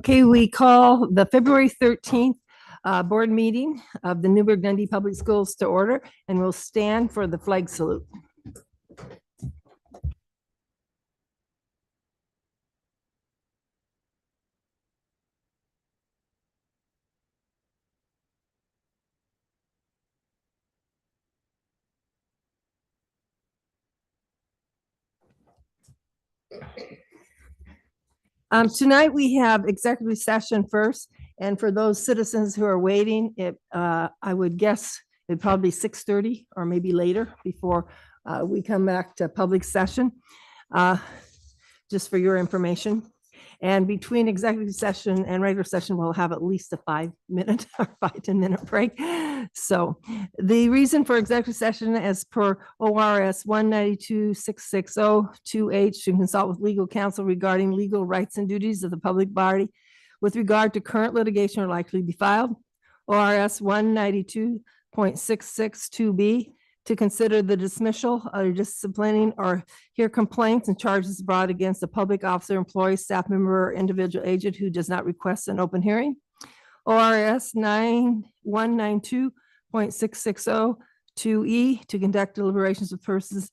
Okay, we call the February 13th board meeting of the Newburgh Dundee Public Schools to order, and we'll stand for the flag salute. Tonight we have executive session first, and for those citizens who are waiting, I would guess it'd probably be 6:30 or maybe later before we come back to public session, just for your information. And between executive session and regular session, we'll have at least a 5-minute or 5-10-minute break. So the reason for executive session, as per ORS 192-660-2H, to consult with legal counsel regarding legal rights and duties of the public body with regard to current litigation or likely to be filed. ORS 192.662B, to consider the dismissal or disciplining or hear complaints and charges brought against a public officer, employee, staff member, or individual agent who does not request an open hearing. ORS 192.660-2E, to conduct deliberations with persons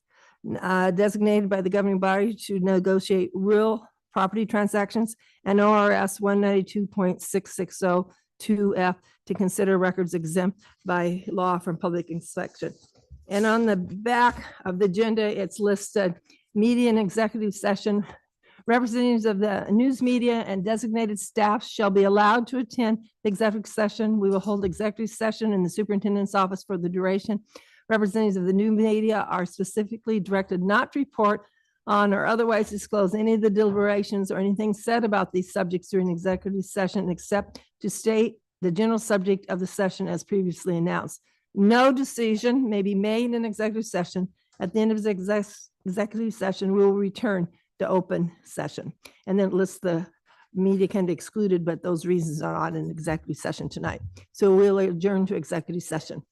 designated by the governing body to negotiate real property transactions, and ORS 192.660-2F, to consider records exempt by law from public inspection. And on the back of the agenda, it's listed media and executive session. Representatives of the news media and designated staff shall be allowed to attend the executive session. We will hold executive session in the superintendent's office for the duration. Representatives of the news media are specifically directed not to report on or otherwise disclose any of the deliberations or anything said about these subjects during the executive session, except to state the general subject of the session as previously announced. No decision may be made in executive session. At the end of the executive session, we will return to open session. And then it lists the media can be excluded, but those reasons are not in executive session tonight. So we'll adjourn to executive session.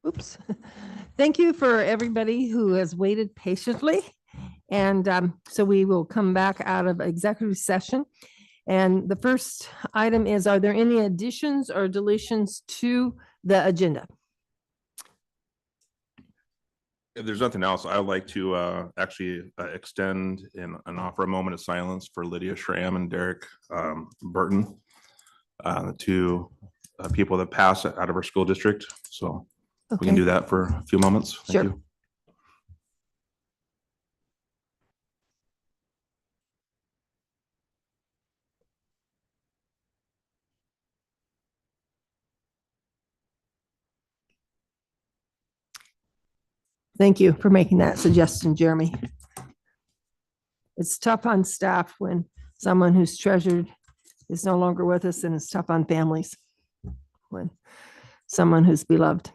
Oops. Thank you for everybody who has waited patiently. And so we will come back out of executive session. And the first item is, are there any additions or deletions to the agenda? If there's nothing else, I would like to actually extend and offer a moment of silence for Lydia Schramm and Derek Burton, two people that pass out of our school district. So we can do that for a few moments. Thank Sure. you. Thank you for making that suggestion, Jeremy. It's tough on staff when someone who's treasured is no longer with us, and it's tough on families when someone who's beloved.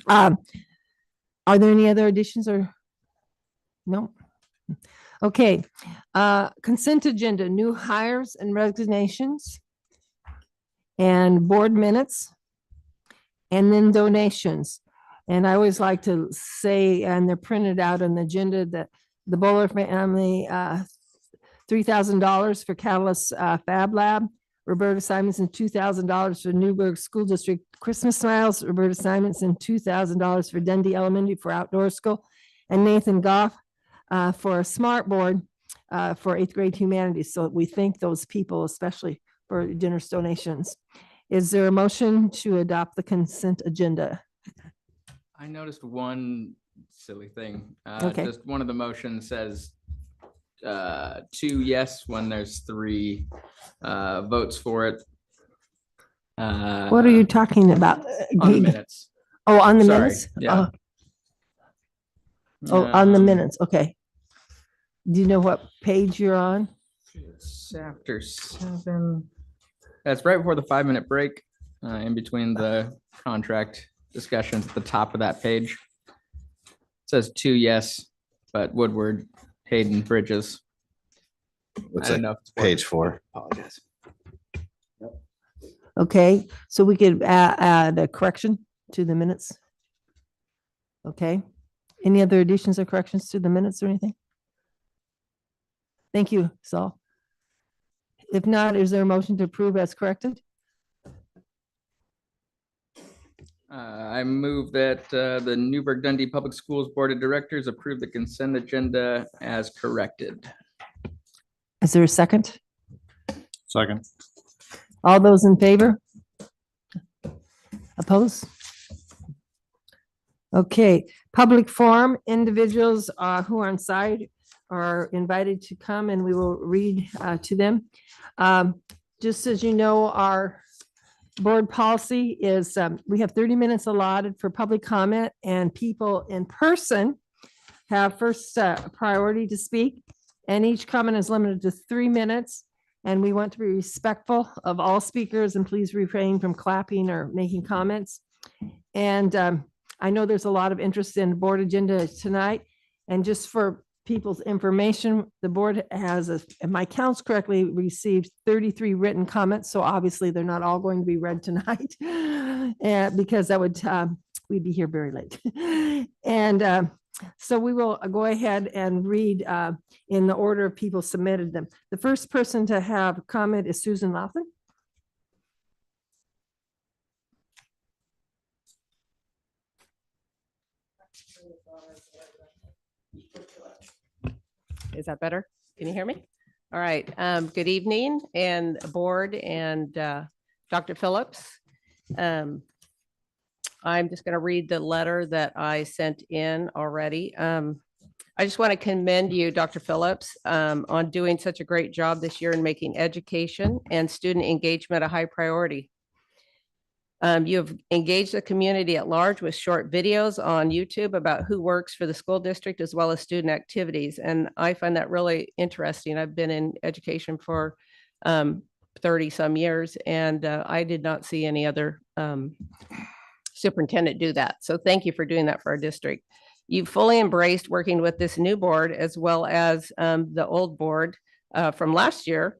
Are there any other additions or no? Okay. Consent agenda, new hires and resignations and board minutes, and then donations. And I always like to say, and they're printed out on the agenda, that the Bowler family, $3,000 for Catalyst Fab Lab, Roberta Simonson, $2,000 for Newburgh School District Christmas Smiles, Roberta Simonson, $2,000 for Dundee Elementary for outdoor school, and Nathan Goff for a smart board for 8th grade humanities. So we thank those people, especially for generous donations. Is there a motion to adopt the consent agenda? I noticed one silly thing. Okay. Just one of the motions says 2 yes when there's 3 votes for it. What are you talking about? On the minutes? Oh, on the Sorry, minutes? yeah. Oh, on the minutes. Okay. Do you know what page you're on? It's after 7. That's right before the 5-minute break, in between the contract discussions at the top of that page. It says 2 yes, but Woodward, Hayden, Bridges. Looks I like don't know if it's page 4. Apologize. Okay, so we could add a correction to the minutes. Okay. Any other additions or corrections to the minutes or anything? Thank you, Saul. If not, is there a motion to approve as corrected? I move that the Newburgh Dundee Public Schools Board of Directors approve the consent agenda as corrected. Is there a second? Second. All those in favor? Oppose? Okay, public forum, individuals who are on site are invited to come and we will read to them. Just as you know, our board policy is we have 30 minutes allotted for public comment, and people in person have first priority to speak. And each comment is limited to 3 minutes. And we want to be respectful of all speakers, and please refrain from clapping or making comments. And I know there's a lot of interest in the board agenda tonight. And just for people's information, the board has, if my counts correctly, received 33 written comments. So obviously they're not all going to be read tonight, and because that would, we'd be here very late. And so we will go ahead and read in the order of people submitted them. The first person to have comment is Susan Laughlin. Is that better? Can you hear me? All right. Good evening, and board and Dr. Phillips. I'm just going to read the letter that I sent in already. I just want to commend you, Dr. Phillips, on doing such a great job this year in making education and student engagement a high priority. You have engaged the community at large with short videos on YouTube about who works for the school district as well as student activities. And I find that really interesting. I've been in education for 30 some years, and I did not see any other superintendent do that. So thank you for doing that for our district. You've fully embraced working with this new board as well as the old board from last year,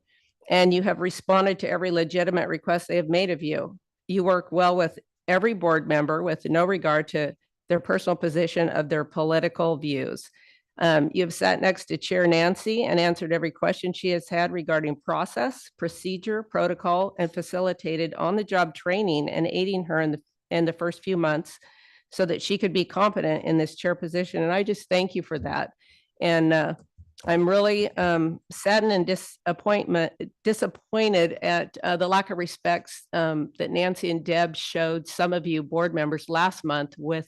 and you have responded to every legitimate request they have made of you. You work well with every board member with no regard to their personal position of their political views. You have sat next to Chair Nancy and answered every question she has had regarding process, procedure, protocol, and facilitated on-the-job training and aiding her in the first few months so that she could be competent in this chair position. And I just thank you for that. And I'm really saddened and disappointed at the lack of respects that Nancy and Deb showed some of you board members last month with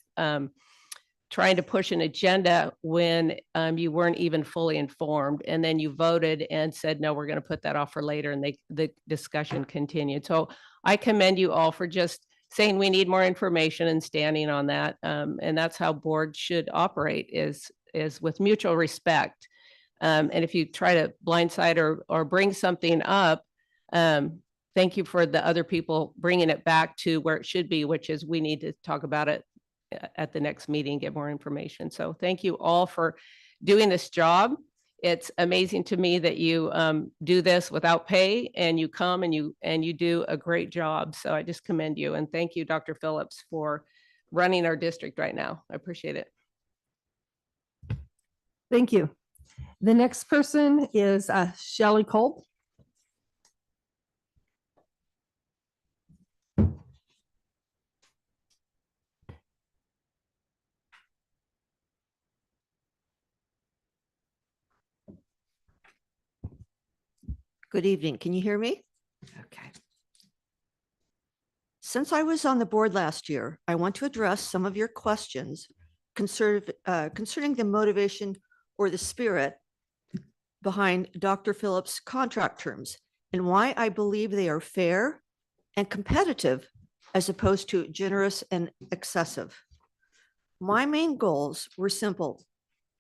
trying to push an agenda when you weren't even fully informed. And then you voted and said, no, we're going to put that off for later. And the discussion continued. So I commend you all for just saying we need more information and standing on that. And that's how boards should operate is with mutual respect. And if you try to blindside or bring something up, thank you for the other people bringing it back to where it should be, which is we need to talk about it at the next meeting, get more information. So thank you all for doing this job. It's amazing to me that you do this without pay and you come and you do a great job. So I just commend you and thank you, Dr. Phillips, for running our district right now. I appreciate it. Thank you. The next person is Shelley Kolb. Good evening. Can you hear me? Okay. Since I was on the board last year, I want to address some of your questions concerning the motivation or the spirit behind Dr. Phillips' contract terms and why I believe they are fair and competitive as opposed to generous and excessive. My main goals were simple: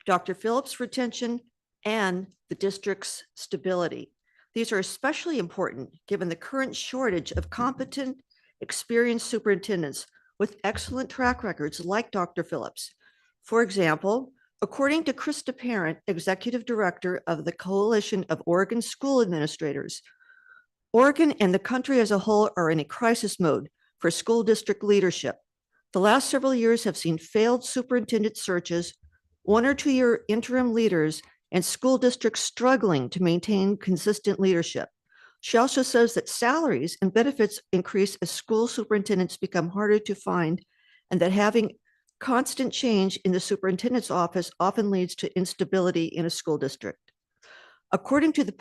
Dr. Phillips' retention and the district's stability. These are especially important given the current shortage of competent, experienced superintendents with excellent track records like Dr. Phillips. For example, according to Krista Parent, Executive Director of the Coalition of Oregon School Administrators, Oregon and the country as a whole are in a crisis mode for school district leadership. The last several years have seen failed superintendent searches, 1 or 2 year interim leaders, and school districts struggling to maintain consistent leadership. She also says that salaries and benefits increase as school superintendents become harder to find, and that having constant change in the superintendent's office often leads to instability in a school district. According to the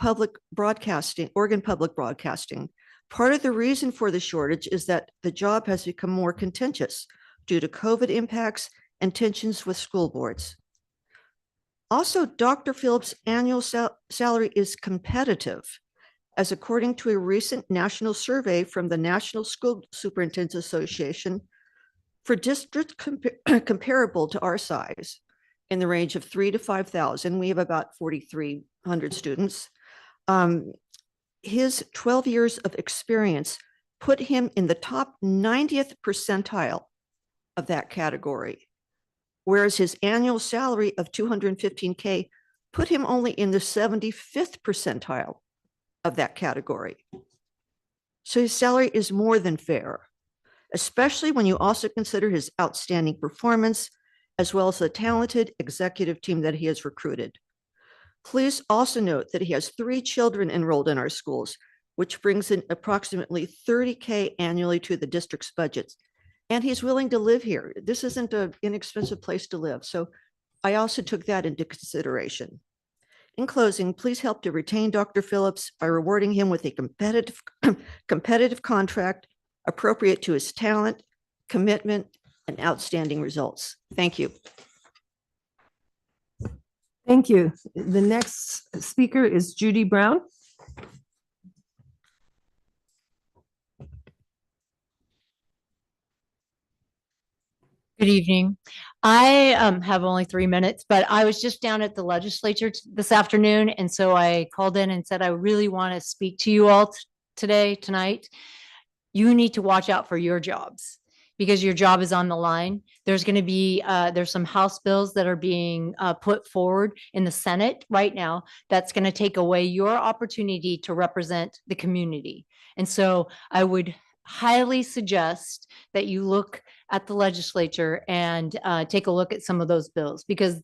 Oregon Public Broadcasting, part of the reason for the shortage is that the job has become more contentious due to COVID impacts and tensions with school boards. Also, Dr. Phillips' annual salary is competitive, as according to a recent national survey from the National School Superintendents Association, for districts comparable to our size, in the range of 3,000 to 5,000, we have about 4,300 students. His 12 years of experience put him in the top 90th percentile of that category, whereas his annual salary of $215K put him only in the 75th percentile of that category. So his salary is more than fair, especially when you also consider his outstanding performance, as well as the talented executive team that he has recruited. Please also note that he has 3 children enrolled in our schools, which brings in approximately $30K annually to the district's budgets. And he's willing to live here. This isn't an inexpensive place to live. So I also took that into consideration. In closing, please help to retain Dr. Phillips by rewarding him with a competitive contract appropriate to his talent, commitment, and outstanding results. Thank you. Thank you. The next speaker is Judy Brown. Good evening. I have only 3 minutes, but I was just down at the legislature this afternoon. And so I called in and said, I really want to speak to you all tonight. You need to watch out for your jobs because your job is on the line. There's going to be, there's some House bills that are being put forward in the Senate right now that's going to take away your opportunity to represent the community. And so I would highly suggest that you look at the legislature and take a look at some of those bills, because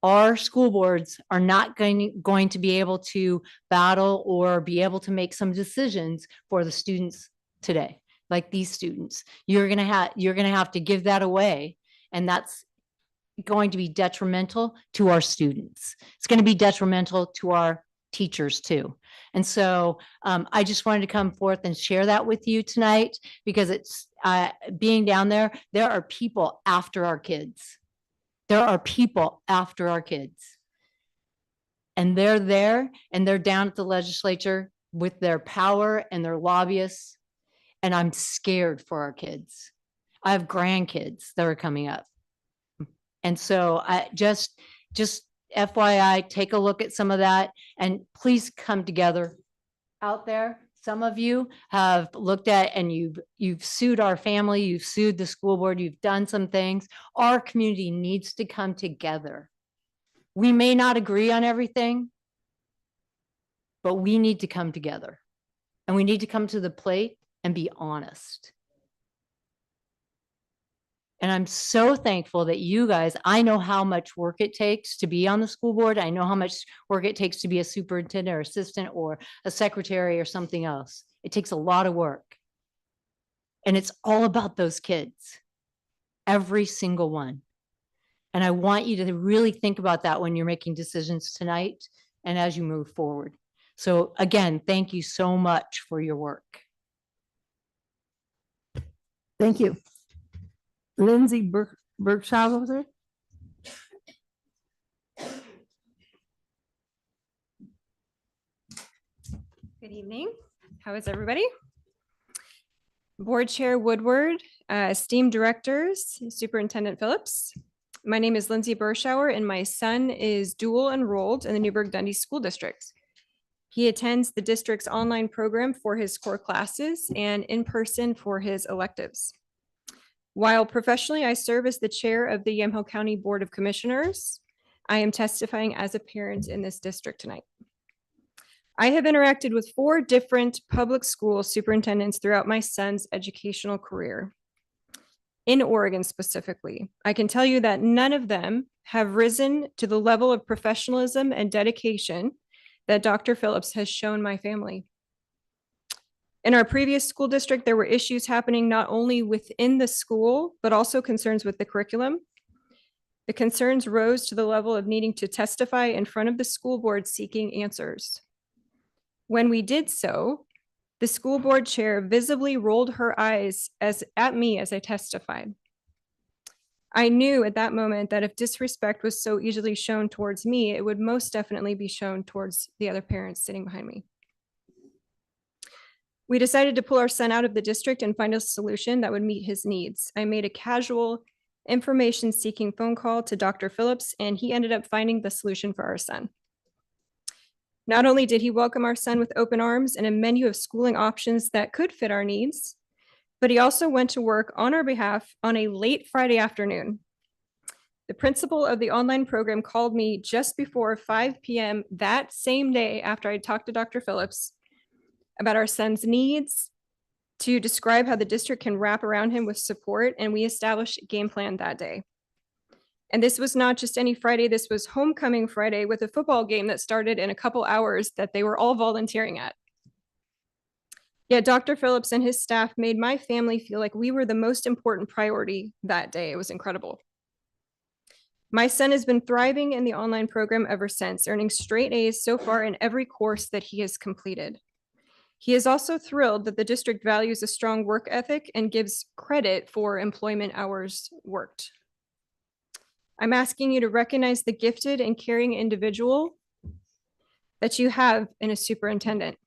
our school boards are not going to be able to battle or be able to make some decisions for the students today, like these students. You're gonna have to give that away, and that's going to be detrimental to our students. It's going to be detrimental to our teachers too. And so I just wanted to come forth and share that with you tonight, because it's being down there are people after our kids. There are people after our kids. And they're there and they're down at the legislature with their power and their lobbyists. And I'm scared for our kids. I have grandkids that are coming up. And so I just FYI, take a look at some of that and please come together out there. Some of you have looked at and you've sued our family, you've sued the school board, you've done some things. Our community needs to come together. We may not agree on everything, but we need to come together and we need to come to the plate and be honest. And I'm so thankful that you guys, I know how much work it takes to be on the school board. I know how much work it takes to be a superintendent or assistant or a secretary or something else. It takes a lot of work. And it's all about those kids, every single one. And I want you to really think about that when you're making decisions tonight and as you move forward. So again, thank you so much for your work. Thank you. Lindsay Berkshire. Good evening. How is everybody? Board Chair Woodward, esteemed directors, Superintendent Phillips. My name is Lindsay Bershauer and my son is dual enrolled in the Newburgh-Dundee School District. He attends the district's online program for his core classes and in person for his electives. While professionally I serve as the chair of the Yamhill County Board of Commissioners, I am testifying as a parent in this district tonight. I have interacted with 4 different public school superintendents throughout my son's educational career. In Oregon specifically, I can tell you that none of them have risen to the level of professionalism and dedication that Dr. Phillips has shown my family. In our previous school district, there were issues happening not only within the school, but also concerns with the curriculum. The concerns rose to the level of needing to testify in front of the school board seeking answers. When we did so, the school board chair visibly rolled her eyes at me as I testified. I knew at that moment that if disrespect was so easily shown towards me, it would most definitely be shown towards the other parents sitting behind me. We decided to pull our son out of the district and find a solution that would meet his needs. I made a casual information-seeking phone call to Dr. Phillips, and he ended up finding the solution for our son. Not only did he welcome our son with open arms and a menu of schooling options that could fit our needs, but he also went to work on our behalf on a late Friday afternoon. The principal of the online program called me just before 5 p.m. that same day after I talked to Dr. Phillips about our son's needs, to describe how the district can wrap around him with support, and we established a game plan that day. And this was not just any Friday, this was homecoming Friday with a football game that started in a couple hours that they were all volunteering at. Yet Dr. Phillips and his staff made my family feel like we were the most important priority that day. It was incredible. My son has been thriving in the online program ever since, earning straight A's so far in every course that he has completed. He is also thrilled that the district values a strong work ethic and gives credit for employment hours worked. I'm asking you to recognize the gifted and caring individual that you have in a superintendent.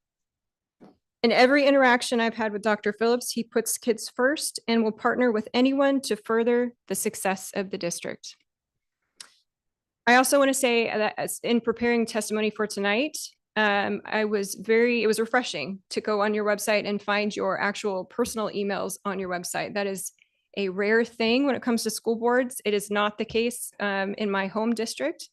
In every interaction I've had with Dr. Phillips, he puts kids first and will partner with anyone to further the success of the district. I also want to say that in preparing testimony for tonight, it was refreshing to go on your website and find your actual personal emails on your website. That is a rare thing when it comes to school boards. It is not the case in my home district.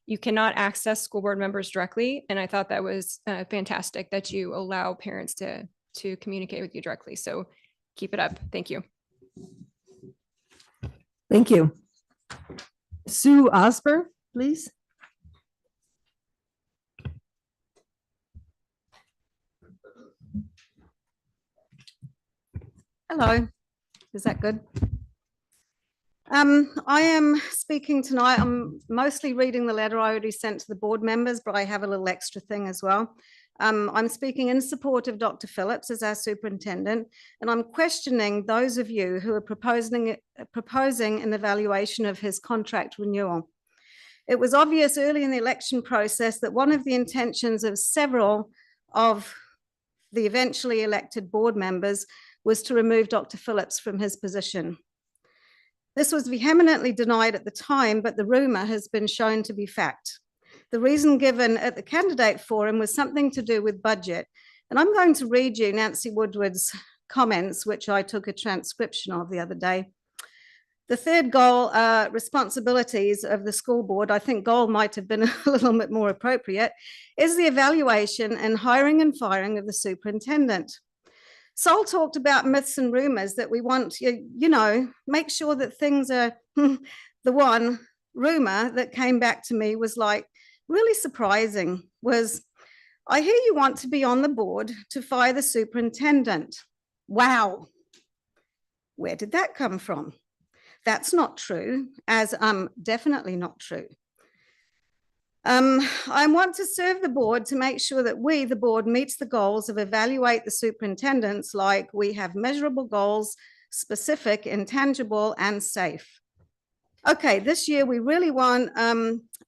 You cannot access school board members directly. And I thought that was fantastic that you allow parents to communicate with you directly. So Keep it up. Thank you. Thank you. Sue Osber, please. Hello, is that good? I am speaking tonight. I'm mostly reading the letter I already sent to the board members, but I have a little extra thing as well. I'm speaking in support of Dr. Phillips as our superintendent, and I'm questioning those of you who are proposing an evaluation of his contract renewal. It was obvious early in the election process that one of the intentions of several of the eventually elected board members was to remove Dr. Phillips from his position. This was vehemently denied at the time, but the rumor has been shown to be fact. The reason given at the candidate forum was something to do with budget. And I'm going to read you Nancy Woodward's comments, which I took a transcription of the other day. The third goal, responsibilities of the school board, I think goal might have been a little bit more appropriate, is the evaluation and hiring and firing of the superintendent. Sol talked about myths and rumors that we want, make sure that things are the one rumor that came back to me was like really surprising was, I hear you want to be on the board to fire the superintendent. Wow. Where did that come from? That's not true, as definitely not true. I want to serve the board to make sure that we, the board, meets the goals of evaluate the superintendents like we have measurable goals, specific, intangible, and safe. Okay, this year we really want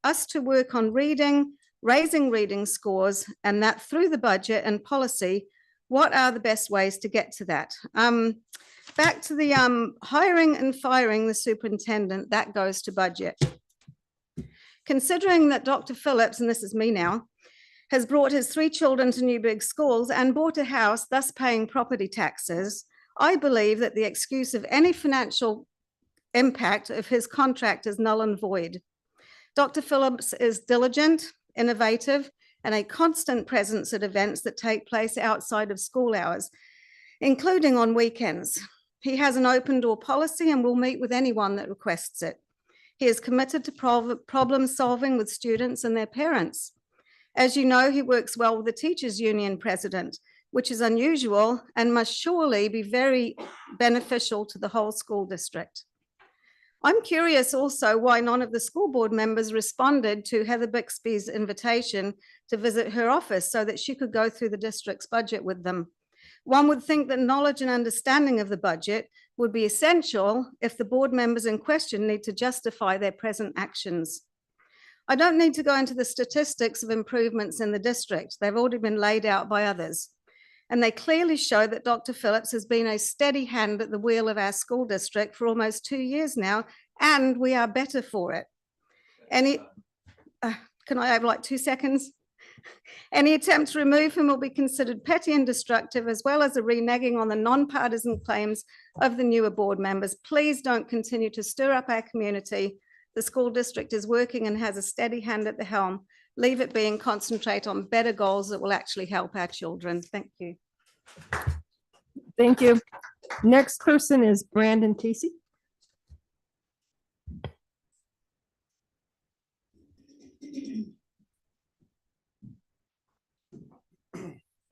us to work on reading, raising reading scores, and that through the budget and policy, what are the best ways to get to that? Back to the hiring and firing the superintendent, that goes to budget. Considering that Dr. Phillips, and this is me now, has brought his 3 children to new big schools and bought a house, thus paying property taxes, I believe that the excuse of any financial impact of his contract is null and void. Dr. Phillips is diligent, innovative, and a constant presence at events that take place outside of school hours, including on weekends. He has an open door policy and will meet with anyone that requests it. He is committed to problem solving with students and their parents. As you know, he works well with the teachers union president, which is unusual and must surely be very beneficial to the whole school district. I'm curious also why none of the school board members responded to Heather Bixby's invitation to visit her office so that she could go through the district's budget with them. One would think that knowledge and understanding of the budget would be essential if the board members in question need to justify their present actions. I don't need to go into the statistics of improvements in the district. They've already been laid out by others. And they clearly show that Dr. Phillips has been a steady hand at the wheel of our school district for almost 2 years now, and we are better for it. Can I have like 2 seconds? Any attempt to remove him will be considered petty and destructive, as well as a reneging on the nonpartisan claims of the newer board members. Please don't continue to stir up our community. The school district is working and has a steady hand at the helm. Leave it be and concentrate on better goals that will actually help our children. Thank you. Thank you. Next person is Brandon Casey.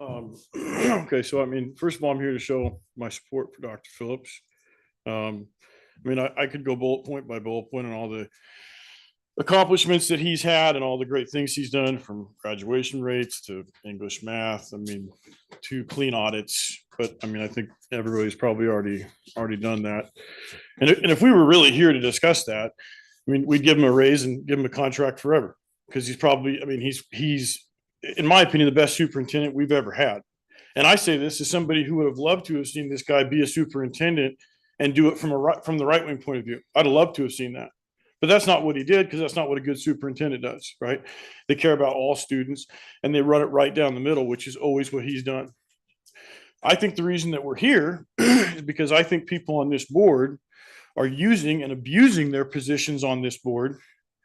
Okay, so I mean, first of all, I'm here to show my support for Dr. Phillips. I could go bullet point by bullet point on all the accomplishments that he's had and all the great things he's done, from graduation rates to English, math, to clean audits. But I think everybody's probably already done that. And if we were really here to discuss that, we'd give him a raise and give him a contract forever, because he's probably, he's in my opinion, the best superintendent we've ever had. And I say this as somebody who would have loved to have seen this guy be a superintendent and do it from the right wing point of view. I'd have loved to have seen that, but that's not what he did, because that's not what a good superintendent does, right? They care about all students and they run it right down the middle, which is always what he's done. I think the reason that we're here is because I think people on this board are using and abusing their positions on this board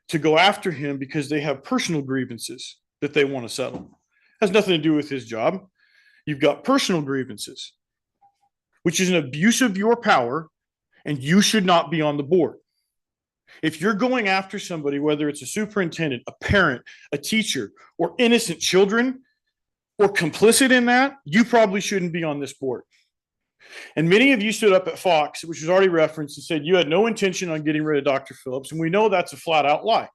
to go after him because they have personal grievances that they want to settle. Has nothing to do with his job. You've got personal grievances. which is an abuse of your power, and you should not be on the board. If you're going after somebody, whether it's a superintendent, a parent, a teacher, or innocent children, or complicit in that, you probably shouldn't be on this board. And many of you stood up at Fox, which was already referenced, and said you had no intention on getting rid of Dr. Phillips. And we know that's a flat out lie.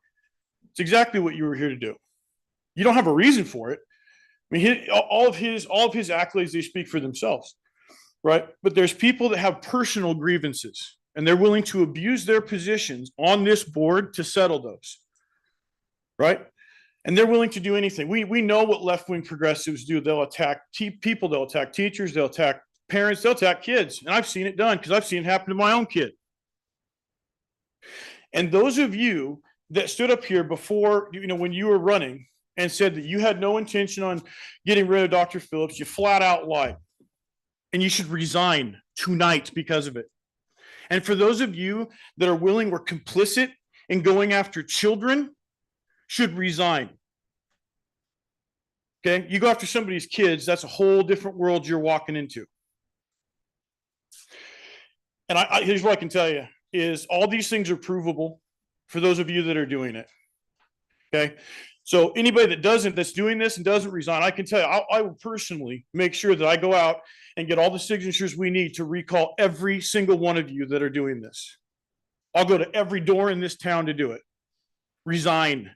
It's exactly what you were here to do. You don't have a reason for it. I mean, all of his accolades, they speak for themselves, right? But there's people that have personal grievances, and they're willing to abuse their positions on this board to settle those, right? And they're willing to do anything. We know what left-wing progressives do. They'll attack people, they'll attack teachers, they'll attack parents, they'll attack kids. And I've seen it done because I've seen it happen to my own kid. And those of you that stood up here before, when you were running and said that you had no intention on getting rid of Dr. Phillips, you flat out lied. And you should resign tonight because of it. And for those of you that are willing or complicit in going after children, should resign. Okay, you go after somebody's kids, that's a whole different world you're walking into. And here's what I can tell you is all these things are provable for those of you that are doing it. Okay, so anybody that's doing this and doesn't resign, I can tell you, I will personally make sure that I go out and get all the signatures we need to recall every single one of you that are doing this. I'll go to every door in this town to do it. Resign.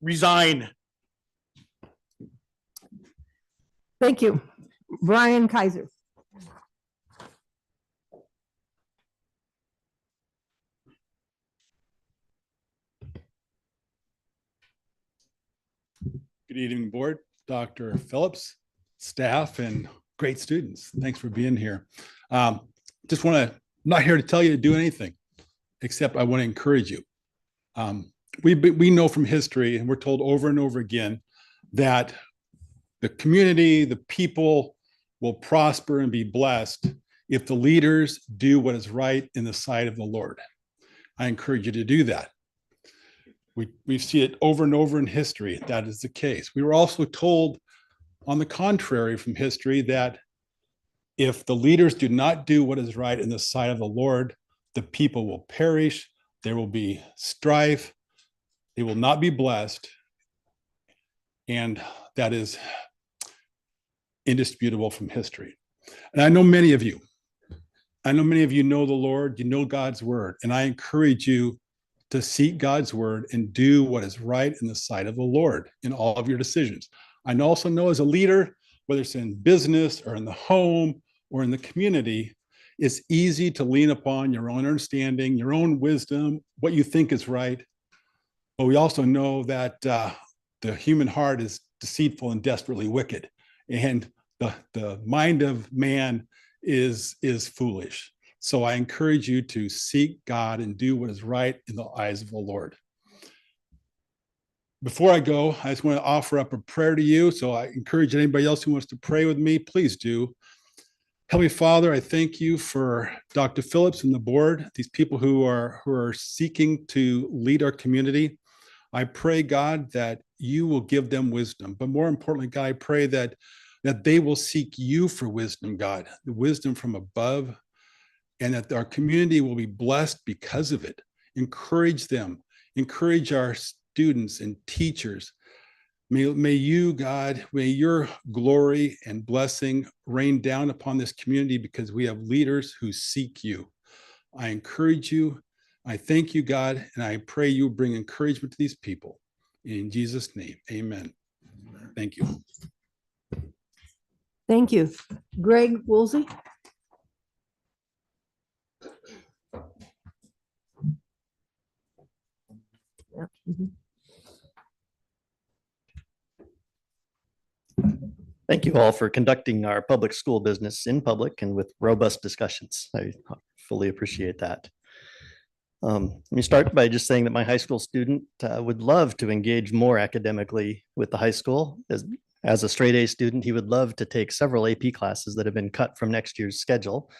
Resign. Thank you. Brian Kaiser. Good evening, board, Dr. Phillips, staff, and great students. Thanks for being here. Just want to, I'm not here to tell you to do anything, except I want to encourage you. We know from history, and we're told over and over again, that the community, the people will prosper and be blessed if the leaders do what is right in the sight of the Lord. I encourage you to do that. We see it over and over in history. That is the case. We were also told, on the contrary, from history, that if the leaders do not do what is right in the sight of the Lord, the people will perish. There will be strife. They will not be blessed. And that is indisputable from history. And I know many of you know the Lord, you know God's word, and I encourage you to seek God's word and do what is right in the sight of the Lord in all of your decisions. I also know as a leader, whether it's in business or in the home or in the community, it's easy to lean upon your own understanding, your own wisdom, what you think is right. But we also know that the human heart is deceitful and desperately wicked, and the mind of man is foolish. So I encourage you to seek God and do what is right in the eyes of the Lord. Before I go, I just want to offer up a prayer to you. So I encourage anybody else who wants to pray with me, please do. Heavenly Father, I thank you for Dr. Phillips and the board, these people who are seeking to lead our community. I pray, God, that you will give them wisdom. But more importantly, God, I pray that they will seek you for wisdom, God, the wisdom from above, and that our community will be blessed because of it. Encourage them, encourage our students and teachers. May you, God, may your glory and blessing rain down upon this community because we have leaders who seek you. I encourage you. I thank you, God, and I pray you bring encouragement to these people. In Jesus' name, amen. Thank you. Thank you. Greg Woolsey. Yeah. Mhm. Thank you all for conducting our public school business in public and with robust discussions. I fully appreciate that. Let me start by just saying that my high school student would love to engage more academically with the high school. As a straight A student, he would love to take several AP classes that have been cut from next year's schedule.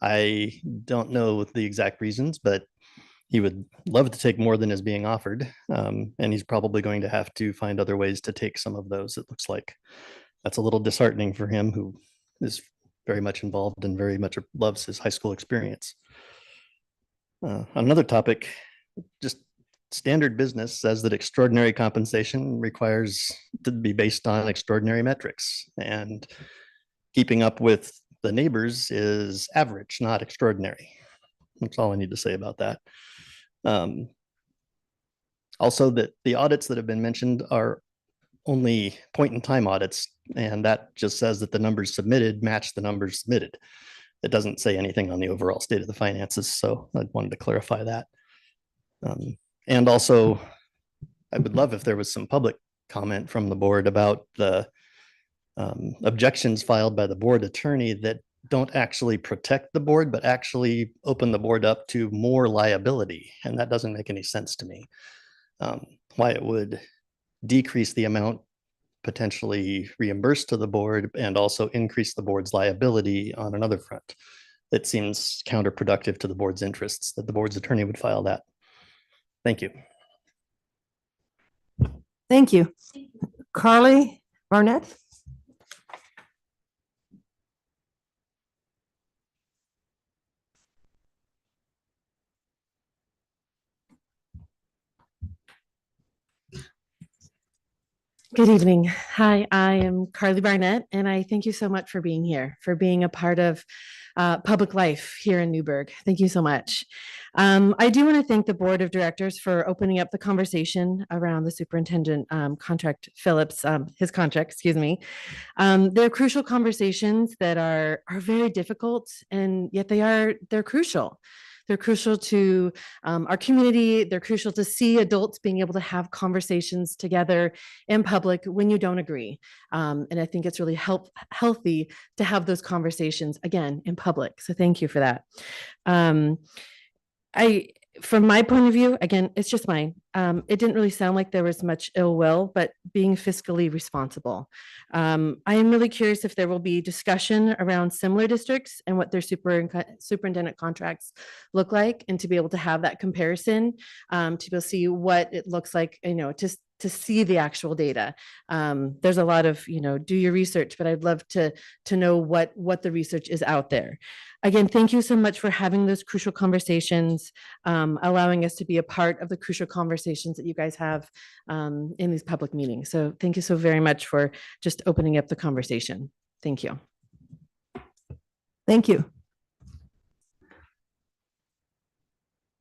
I don't know the exact reasons, but he would love to take more than is being offered. And he's probably going to have to find other ways to take some of those. It looks like that's a little disheartening for him, who is very much involved and very much loves his high school experience. Another topic, just standard business says that extraordinary compensation requires to be based on extraordinary metrics, and keeping up with the neighbors is average, not extraordinary. That's all I need to say about that. Also, that the audits that have been mentioned are only point in time audits, and that just says that the numbers submitted match the numbers submitted. It doesn't say anything on the overall state of the finances, so I wanted to clarify that. And also, I would love if there was some public comment from the board about the objections filed by the board attorney that don't actually protect the board, but actually open the board up to more liability. And that doesn't make any sense to me. Why it would decrease the amount potentially reimbursed to the board and also increase the board's liability on another front. It seems counterproductive to the board's interests that the board's attorney would file that. Thank you. Thank you. Carly Barnett? Good evening. Hi, I am Carly Barnett, and I thank you so much for being here, for being a part of public life here in Newburgh. Thank you so much. I do want to thank the Board of Directors for opening up the conversation around the superintendent contract, Phillips, his contract, excuse me. They're crucial conversations that are very difficult, and yet they're crucial. They're crucial to our community. They're crucial to see adults being able to have conversations together in public when you don't agree. And I think it's really healthy to have those conversations again in public. So thank you for that. From my point of view, again, it's just mine. It didn't really sound like there was much ill will, but being fiscally responsible. I am really curious if there will be discussion around similar districts and what their superintendent contracts look like, and to be able to have that comparison, to be able to see what it looks like, to see the actual data. There's a lot of, do your research, but I'd love to know what the research is out there. Again, thank you so much for having those crucial conversations, allowing us to be a part of the crucial conversations that you guys have in these public meetings. So thank you so very much for just opening up the conversation. Thank you. Thank you.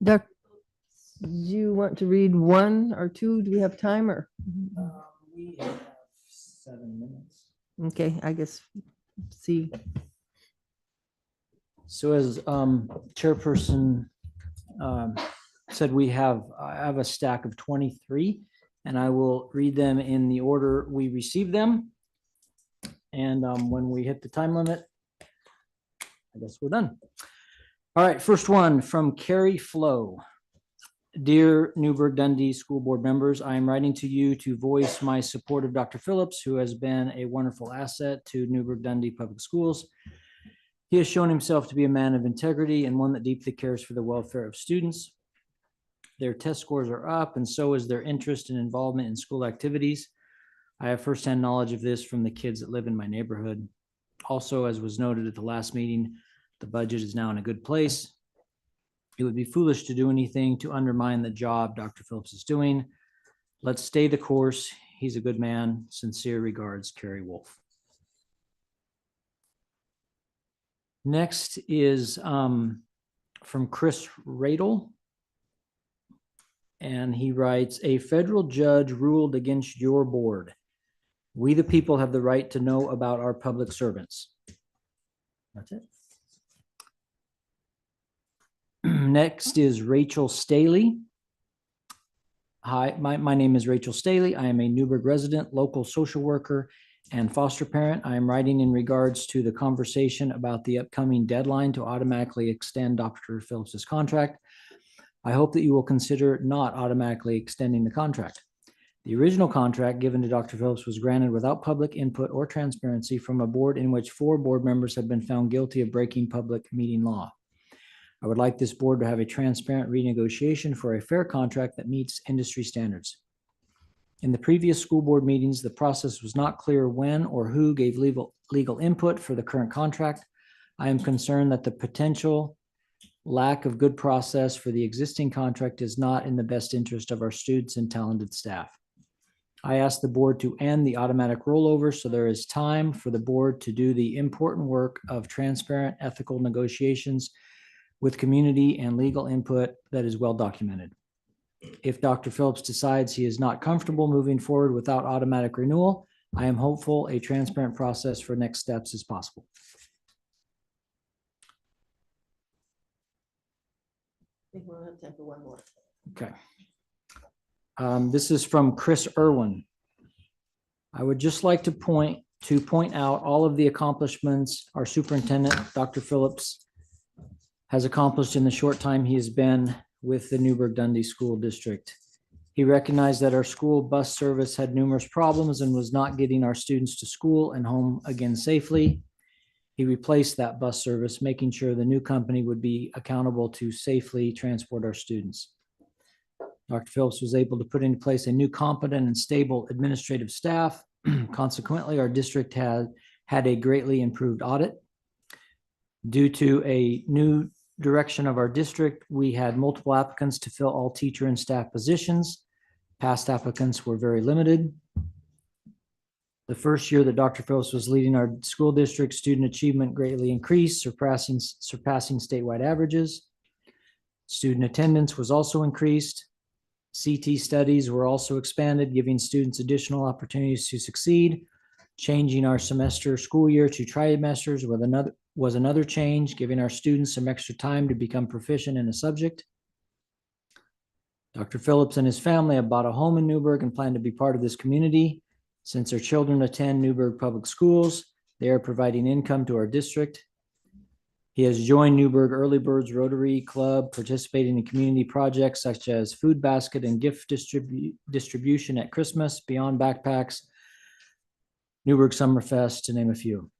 Do you want to read one or two? Do we have time or? We have 7 minutes. Okay, I guess, see. So as chairperson said, I have a stack of 23, and I will read them in the order we received them. And when we hit the time limit, I guess we're done. All right, first one from Carrie Flo. Dear Newburgh Dundee School Board members, I am writing to you to voice my support of Dr. Phillips, who has been a wonderful asset to Newburgh Dundee Public Schools. He has shown himself to be a man of integrity and one that deeply cares for the welfare of students. Their test scores are up, and so is their interest and involvement in school activities. I have firsthand knowledge of this from the kids that live in my neighborhood. Also, as was noted at the last meeting, the budget is now in a good place. It would be foolish to do anything to undermine the job Dr. Phillips is doing. Let's stay the course. He's a good man. Sincere regards, Carrie Wolf. Next is from Chris Radel. And he writes, a federal judge ruled against your board. We, the people, have the right to know about our public servants. That's it. Next is Rachel Staley. Hi, my name is Rachel Staley. I am a Newburgh resident, local social worker, and foster parent. I am writing in regards to the conversation about the upcoming deadline to automatically extend Dr. Phillips's contract. I hope that you will consider not automatically extending the contract. The original contract given to Dr. Phillips was granted without public input or transparency from a board in which 4 board members have been found guilty of breaking public meeting law. I would like this board to have a transparent renegotiation for a fair contract that meets industry standards. In the previous school board meetings, the process was not clear when or who gave legal input for the current contract. I am concerned that the potential lack of good process for the existing contract is not in the best interest of our students and talented staff. I ask the board to end the automatic rollover so there is time for the board to do the important work of transparent, ethical negotiations with community and legal input that is well documented. If Dr. Phillips decides he is not comfortable moving forward without automatic renewal, I am hopeful a transparent process for next steps is possible. Okay. This is from Chris Irwin. I would just like to point out all of the accomplishments our superintendent, Dr. Phillips, has accomplished in the short time he has been with the Newburgh-Dundee School District. He recognized that our school bus service had numerous problems and was not getting our students to school and home again safely. He replaced that bus service, making sure the new company would be accountable to safely transport our students. Dr. Phillips was able to put into place a new competent and stable administrative staff. Consequently, our district had a greatly improved audit. Due to a new direction of our district, we had multiple applicants to fill all teacher and staff positions. Past applicants were very limited. The first year that Dr. Phillips was leading our school district, student achievement greatly increased, surpassing statewide averages. Student attendance was also increased. CT studies were also expanded, giving students additional opportunities to succeed. Changing our semester school year to trimesters was another change, giving our students some extra time to become proficient in a subject. Dr. Phillips and his family have bought a home in Newburgh and plan to be part of this community. Since their children attend Newburgh Public Schools, they are providing income to our district. He has joined Newburgh Early Birds Rotary Club, participating in community projects such as food basket and gift distribution at Christmas, Beyond Backpacks, Newburgh Summerfest, to name a few.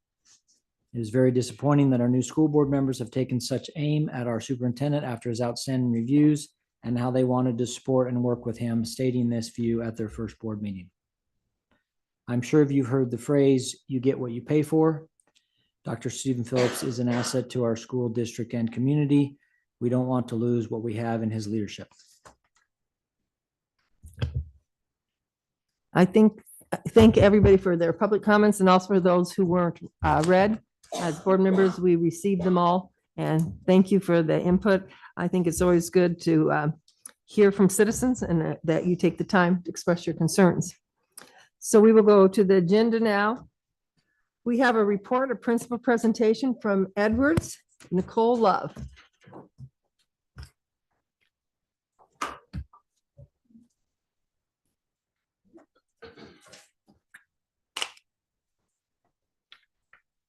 It is very disappointing that our new school board members have taken such aim at our superintendent after his outstanding reviews and how they wanted to support and work with him, stating this view at their first board meeting. I'm sure if you've heard the phrase, you get what you pay for. Dr. Stephen Phillips is an asset to our school district and community. We don't want to lose what we have in his leadership. Thank everybody for their public comments and also for those who weren't read. As board members, we received them all, and thank you for the input. I think it's always good to hear from citizens and that you take the time to express your concerns. So we will go to the agenda now. We have a report, a principal presentation from Edwards, Nicole Love.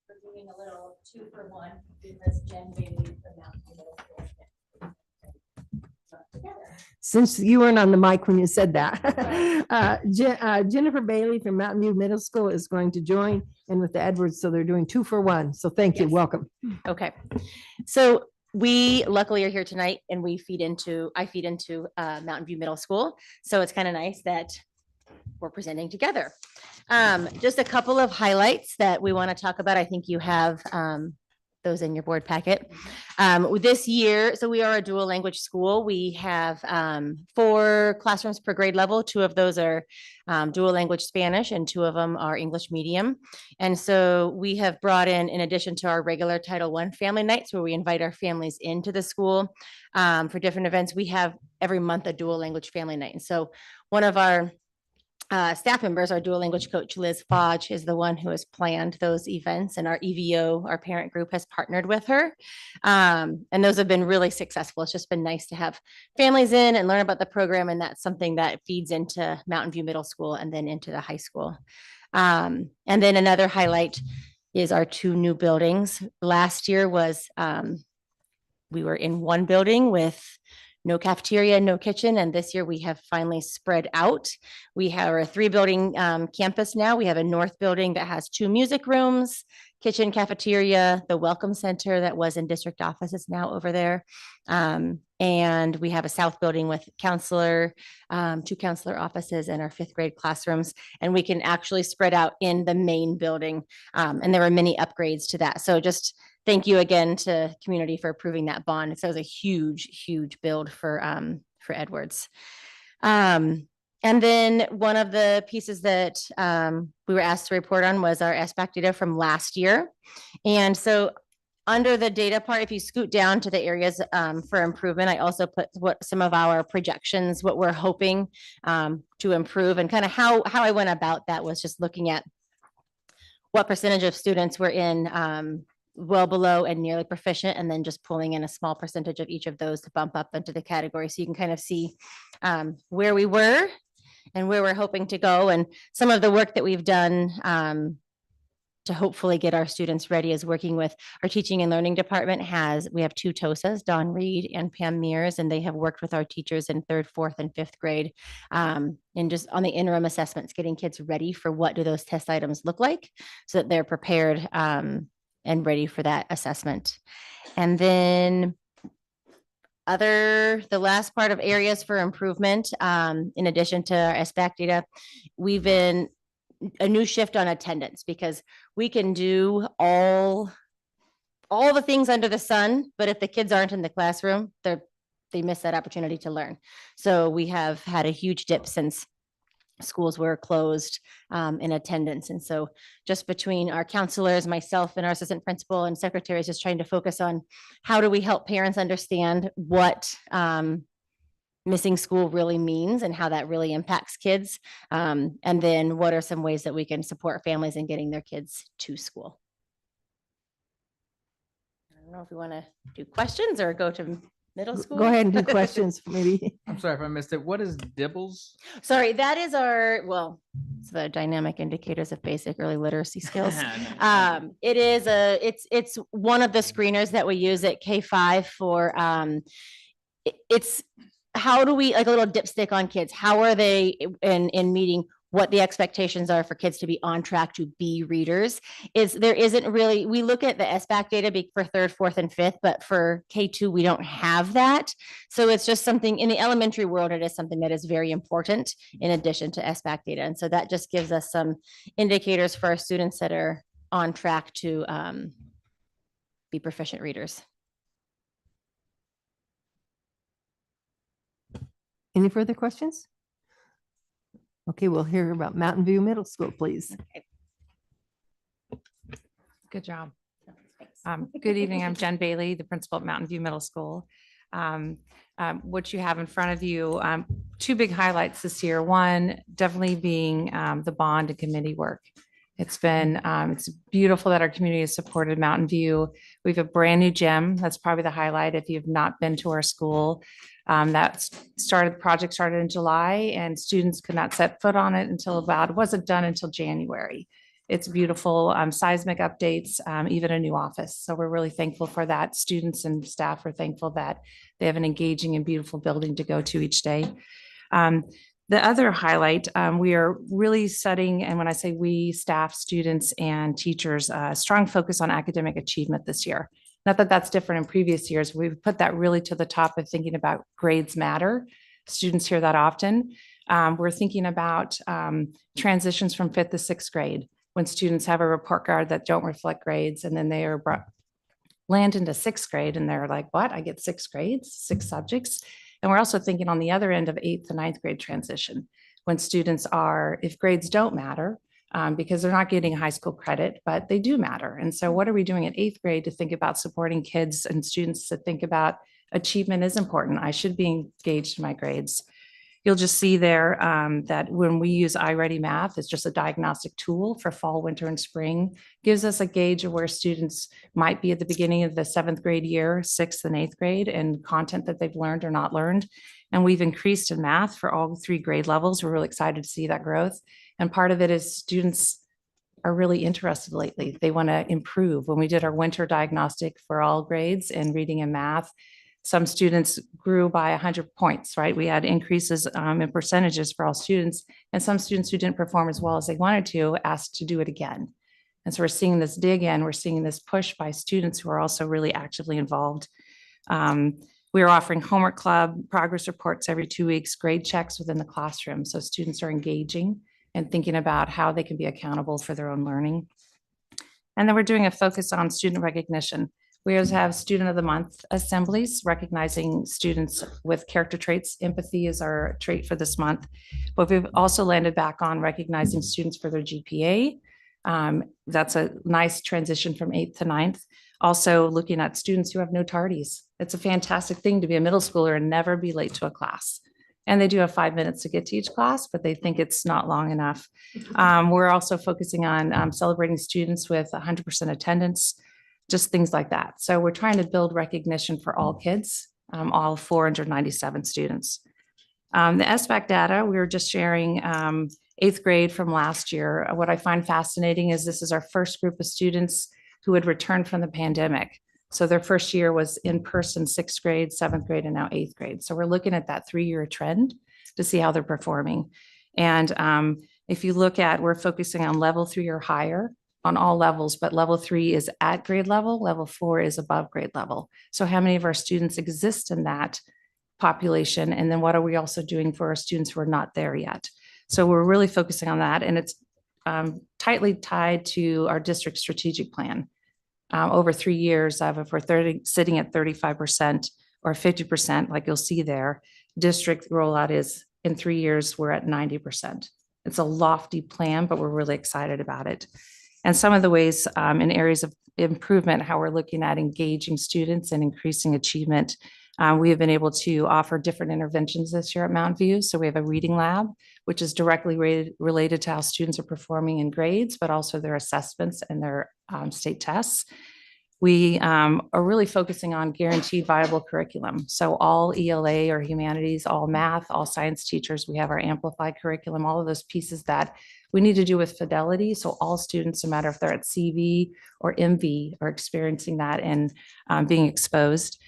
We're doing a little 2-for-1 because Jen Bailey from Mountain Middle School. Since you weren't on the mic when you said that, Jennifer Bailey from Mountain View Middle School is going to join in with the Edwards. So they're doing 2-for-1. So thank you. Yes. Welcome. Okay, so we luckily are here tonight and I feed into Mountain View Middle School. So it's kind of nice that we're presenting together. Just a couple of highlights that we want to talk about. I think you have those in your board packet. This year, so we are a dual language school. We have 4 classrooms per grade level. 2 of those are dual language Spanish and 2 of them are English medium. And so we have brought in addition to our regular Title I family nights where we invite our families into the school for different events, we have every month a dual language family night. And so one of our staff members, our dual language coach, Liz Fodge, is the one who has planned those events, and our EVO, our parent group, has partnered with her. And those have been really successful. It's just been nice to have families in and learn about the program. And that's something that feeds into Mountain View Middle School and then into the high school. And then another highlight is our 2 new buildings. Last year was, we were in one building with no cafeteria, no kitchen. And this year we have finally spread out. We have a 3-building campus now. We have a north building that has 2 music rooms, kitchen, cafeteria, the welcome center that was in district office is now over there. And we have a south building with counselor, 2 counselor offices and our 5th grade classrooms. And we can actually spread out in the main building. And there were many upgrades to that. So just thank you again to community for approving that bond. So it was a huge build for Edwards. And then one of the pieces that we were asked to report on was our SBAC data from last year. And so under the data part, if you scoot down to the areas for improvement, I also put what some of our projections, what we're hoping to improve, and kind of how I went about that was just looking at what percentage of students were in well below and nearly proficient, and then just pulling in a small percentage of each of those to bump up into the category. So you can kind of see where we were and where we're hoping to go. And some of the work that we've done to hopefully get our students ready is working with our teaching and learning department. We have 2 TOSAs, Dawn Reed and Pam Mears, and they have worked with our teachers in 3rd, 4th, and 5th grade. And just on the interim assessments, getting kids ready for what do those test items look like so that they're prepared and ready for that assessment. And then the last part of areas for improvement, in addition to our SBAC data, we've been a new shift on attendance, because we can do all the things under the sun, but if the kids aren't in the classroom, they miss that opportunity to learn. So we have had a huge dip since schools were closed in attendance. And so just between our counselors, myself and our assistant principal and secretaries, just trying to focus on how do we help parents understand what missing school really means and how that really impacts kids. And then what are some ways that we can support families in getting their kids to school. I don't know if we want to do questions or go to middle school. Go ahead and do questions maybe. I'm sorry if I missed it. What is Dibbles? Sorry, that is it's the dynamic indicators of basic early literacy skills. It's one of the screeners that we use at K-5 for, it's how do we, like a little dipstick on kids, how are they in meeting what the expectations are for kids to be on track to be readers. There isn't really, we look at the SBAC data for 3rd, 4th, and 5th, but for K2, we don't have that. So it's just something in the elementary world, it is something that is very important in addition to SBAC data. And so that just gives us some indicators for our students that are on track to be proficient readers. Any further questions? Okay, we'll hear about Mountain View Middle School, please. Good job. Good evening. I'm Jen Bailey, the principal at Mountain View Middle School. What you have in front of you, 2 big highlights this year. One, definitely being the bond and committee work. It's beautiful that our community has supported Mountain View. We have a brand new gym. That's probably the highlight if you've not been to our school. The project started in July, and students could not set foot on it it wasn't done until January. It's beautiful, seismic updates, even a new office. So we're really thankful for that. Students and staff are thankful that they have an engaging and beautiful building to go to each day. The other highlight, we are really setting, and when I say we, staff, students, and teachers, a strong focus on academic achievement this year. Not that that's different in previous years. We've put that really to the top of thinking about grades matter. Students hear that often. We're thinking about transitions from 5th to 6th grade, when students have a report card that don't reflect grades, and then they are land into 6th grade and they're like, what? I get 6 grades, 6 subjects. And we're also thinking on the other end of 8th to 9th grade transition, when students if grades don't matter, because they're not getting high school credit, but they do matter. And so what are we doing at 8th grade to think about supporting kids and students to think about achievement is important. I should be engaged in my grades. You'll just see there that when we use iReady Math, it's just a diagnostic tool for fall, winter, and spring, gives us a gauge of where students might be at the beginning of the 7th grade year, 6th and 8th grade, and content that they've learned or not learned. And we've increased in math for all 3 grade levels. We're really excited to see that growth. And part of it is students are really interested lately. They want to improve. When we did our winter diagnostic for all grades in reading and math, some students grew by 100 points, right? We had increases in percentages for all students, and some students who didn't perform as well as they wanted to asked to do it again. And so we're seeing this dig in, we're seeing this push by students who are also really actively involved. We are offering homework club, progress reports every 2 weeks, grade checks within the classroom. So students are engaging and thinking about how they can be accountable for their own learning. And then we're doing a focus on student recognition. We always have Student of the Month assemblies recognizing students with character traits. Empathy is our trait for this month. But we've also landed back on recognizing students for their GPA. That's a nice transition from 8th to 9th. Also looking at students who have no tardies. It's a fantastic thing to be a middle schooler and never be late to a class. And they do have 5 minutes to get to each class, but they think it's not long enough. We're also focusing on celebrating students with 100% attendance, just things like that. So we're trying to build recognition for all kids, all 497 students. The SBAC data, we were just sharing 8th grade from last year. What I find fascinating is this is our first group of students who had returned from the pandemic. So their first year was in person, 6th grade, 7th grade, and now 8th grade. So we're looking at that 3-year trend to see how they're performing. And if you look at, we're focusing on level 3 or higher on all levels, but level 3 is at grade level 4 is above grade level. So how many of our students exist in that population? And then what are we also doing for our students who are not there yet? So we're really focusing on that. And it's tightly tied to our district strategic plan. Over 3 years of, if we're sitting at 35% or 50%, like you'll see there, district rollout is in 3 years, we're at 90%. It's a lofty plan, but we're really excited about it. And some of the ways in areas of improvement, how we're looking at engaging students and increasing achievement. We have been able to offer different interventions this year at Mountain View. So we have a reading lab, which is directly related to how students are performing in grades, but also their assessments and their state tests. We are really focusing on guaranteed viable curriculum. So all ELA or humanities, all math, all science teachers, we have our amplified curriculum, all of those pieces that we need to do with fidelity. So all students, no matter if they're at CV or MV, are experiencing that and being exposed.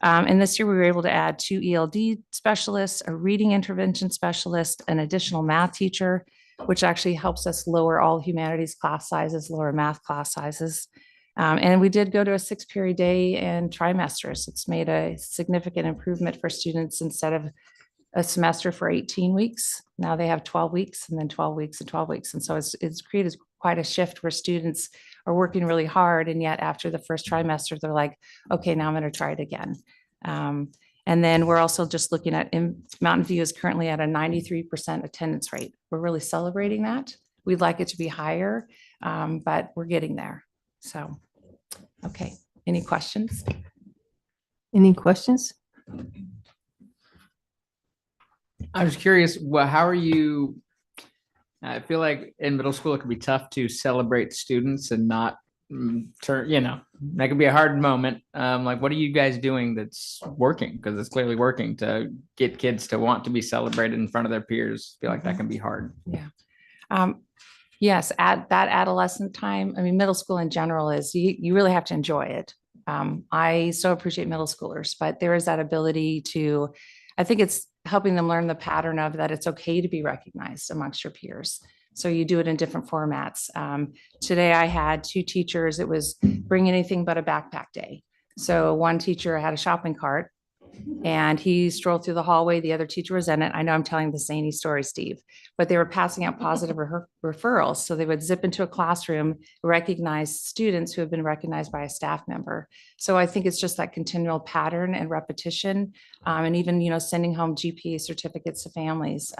And this year we were able to add 2 ELD specialists, a reading intervention specialist, an additional math teacher, which actually helps us lower all humanities class sizes, lower math class sizes. And we did go to a 6-period day and trimesters. It's made a significant improvement for students. Instead of a semester for 18 weeks, now they have 12 weeks and then 12 weeks and 12 weeks. And so it's created quite a shift where students are working really hard. And yet after the first trimester, they're like, okay, now I'm going to try it again. And then we're also just looking at Mountain View is currently at a 93% attendance rate. We're really celebrating that. We'd like it to be higher, but we're getting there. So, okay. Any questions? Any questions? I was curious, well, how are you? I feel like in middle school, it can be tough to celebrate students and not turn, that could be a hard moment. Like, what are you guys doing that's working? Because it's clearly working to get kids to want to be celebrated in front of their peers. I feel like that can be hard. Yeah. Yes, at that adolescent time, I mean, middle school in general is, you really have to enjoy it. I so appreciate middle schoolers, but there is that ability to, I think it's helping them learn the pattern of that it's okay to be recognized amongst your peers. So you do it in different formats. Today I had 2 teachers. It was bring anything but a backpack day. So one teacher had a shopping cart and he strolled through the hallway. The other teacher was in it. I know I'm telling the zany story, Steve, but they were passing out positive referrals. So they would zip into a classroom, recognize students who have been recognized by a staff member. So I think it's just that continual pattern and repetition. And even, sending home GPA certificates to families.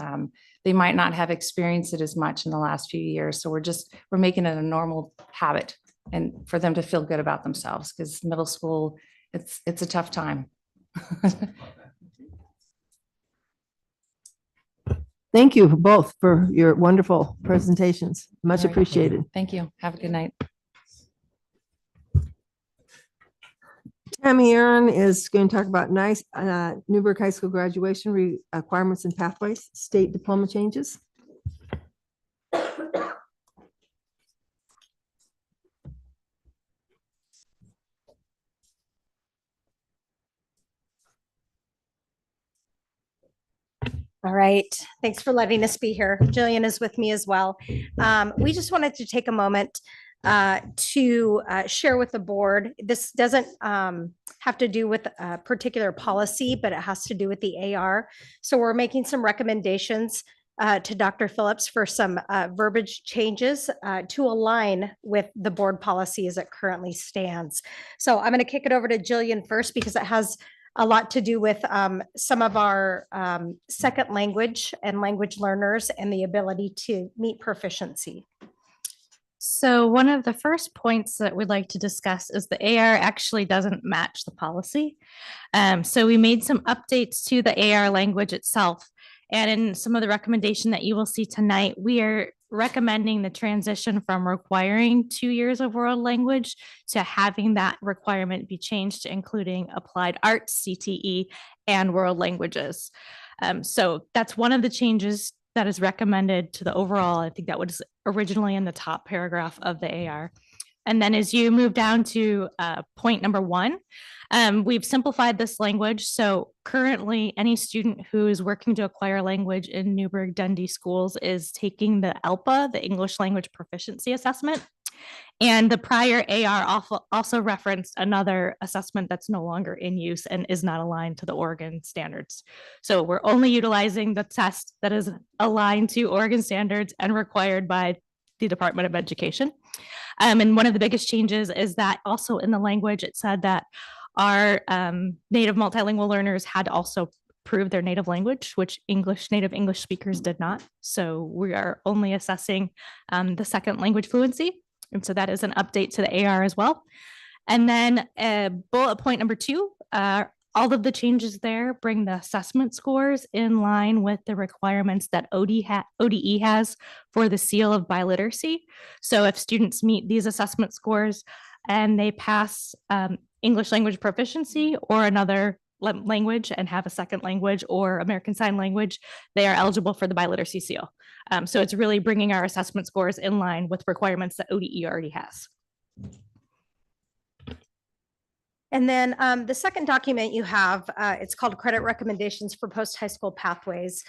They might not have experienced it as much in the last few years. So we're making it a normal habit and for them to feel good about themselves, because middle school, it's a tough time. Thank you both for your wonderful presentations. Much All right. appreciated. Thank you. Have a good night. Tammy Aaron is going to talk about Newburgh High School graduation requirements and pathways, state diploma changes. All right. Thanks for letting us be here. Jillian is with me as well. We just wanted to take a moment to share with the board. This doesn't have to do with a particular policy, but it has to do with the AR. So we're making some recommendations to Dr. Phillips for some verbiage changes to align with the board policy as it currently stands. So I'm going to kick it over to Jillian first because it has a lot to do with some of our second language and language learners and the ability to meet proficiency. So one of the first points that we'd like to discuss is the AR actually doesn't match the policy. So we made some updates to the AR language itself. And in some of the recommendation that you will see tonight, we are recommending the transition from requiring 2 years of world language to having that requirement be changed to including applied arts, CTE, and world languages. So that's one of the changes that is recommended to the overall. I think that was originally in the top paragraph of the AR. And then as you move down to point number 1, we've simplified this language. So currently any student who is working to acquire language in Newburgh Dundee schools is taking the ELPA, the English Language Proficiency Assessment. And the prior AR also referenced another assessment that's no longer in use and is not aligned to the Oregon standards. So we're only utilizing the test that is aligned to Oregon standards and required by the Department of Education. And one of the biggest changes is that also in the language, it said that our native multilingual learners had to also prove their native language, which native English speakers did not. So we are only assessing the second language fluency. And so that is an update to the AR as well. And then bullet point number 2, all of the changes there bring the assessment scores in line with the requirements that ODE has for the seal of biliteracy. So if students meet these assessment scores and they pass English language proficiency or another language and have a second language or American Sign Language, they are eligible for the biliteracy seal. So it's really bringing our assessment scores in line with requirements that ODE already has. And then the second document you have, it's called Credit Recommendations for Post-High School Pathways.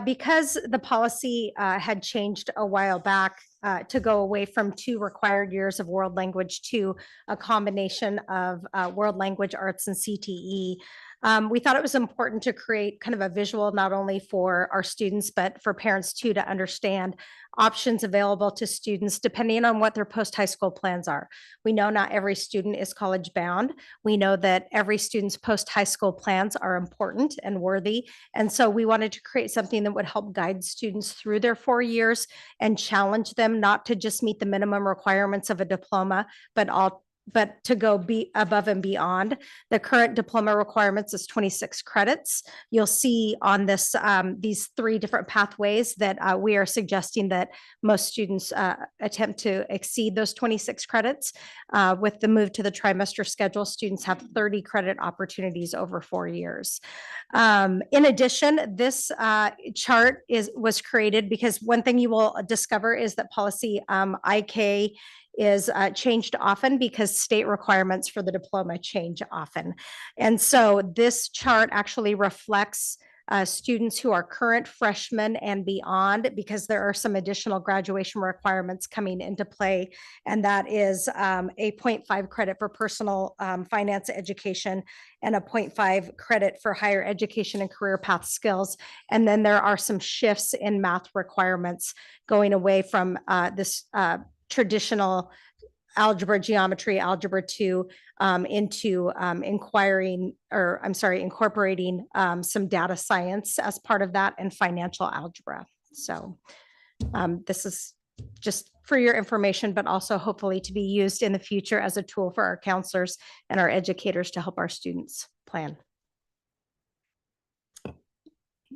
Because the policy had changed a while back to go away from 2 required years of world language to a combination of world language, arts, and CTE, we thought it was important to create kind of a visual, not only for our students, but for parents too, to understand options available to students depending on what their post-high school plans are. We know not every student is college bound. We know that every student's post-high school plans are important and worthy. And so we wanted to create something that would help guide students through their 4 years and challenge them not to just meet the minimum requirements of a diploma, but to go above and beyond. The current diploma requirements is 26 credits. You'll see on this these 3 different pathways that we are suggesting that most students attempt to exceed those 26 credits. With the move to the trimester schedule, students have 30 credit opportunities over 4 years. In addition, this chart was created because one thing you will discover is that policy IK is changed often because state requirements for the diploma change often. And so this chart actually reflects students who are current freshmen and beyond, because there are some additional graduation requirements coming into play. And that is a 0.5 credit for personal finance education and a 0.5 credit for higher education and career path skills. And then there are some shifts in math requirements going away from this traditional algebra, geometry, algebra 2 into incorporating some data science as part of that and financial algebra. So this is just for your information, but also hopefully to be used in the future as a tool for our counselors and our educators to help our students plan.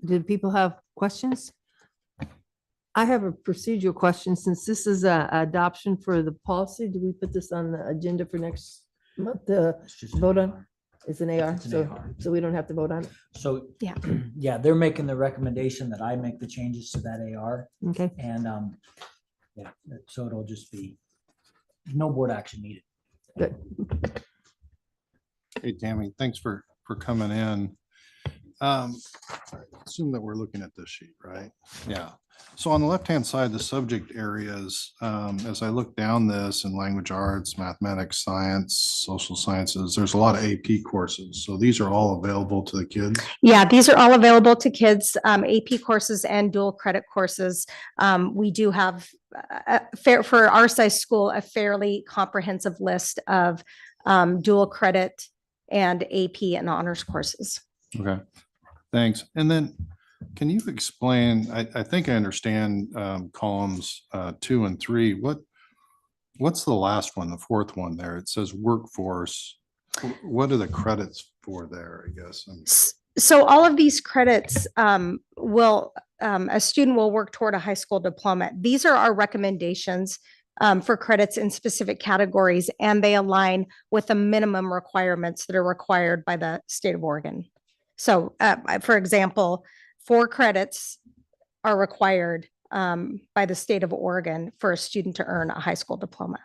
Did people have questions? I have a procedural question. Since this is a adoption for the policy, do we put this on the agenda for next month to vote on? It's an AR, It's an so AR. we don't have to vote on it? So, Yeah. yeah, they're making the recommendation that I make the changes to that AR. Okay. And, yeah, so it'll just be no board action needed. Good. Hey, Tammy, thanks for coming in. Assume that we're looking at this sheet, right? Yeah. So on the left-hand side, the subject areas, as I look down this in language arts, mathematics, science, social sciences, there's a lot of AP courses. So these are all available to the kids. Yeah, these are all available to kids, AP courses and dual credit courses. We do have for our size school, a fairly comprehensive list of dual credit and AP and honors courses. Okay, thanks. And then can you explain, I think I understand columns 2 and 3. What's the last one, the fourth one there? It says workforce. What are the credits for there, I guess? So all of these credits a student will work toward a high school diploma. These are our recommendations for credits in specific categories, and they align with the minimum requirements that are required by the state of Oregon. So for example, 4 credits are required by the state of Oregon for a student to earn a high school diploma.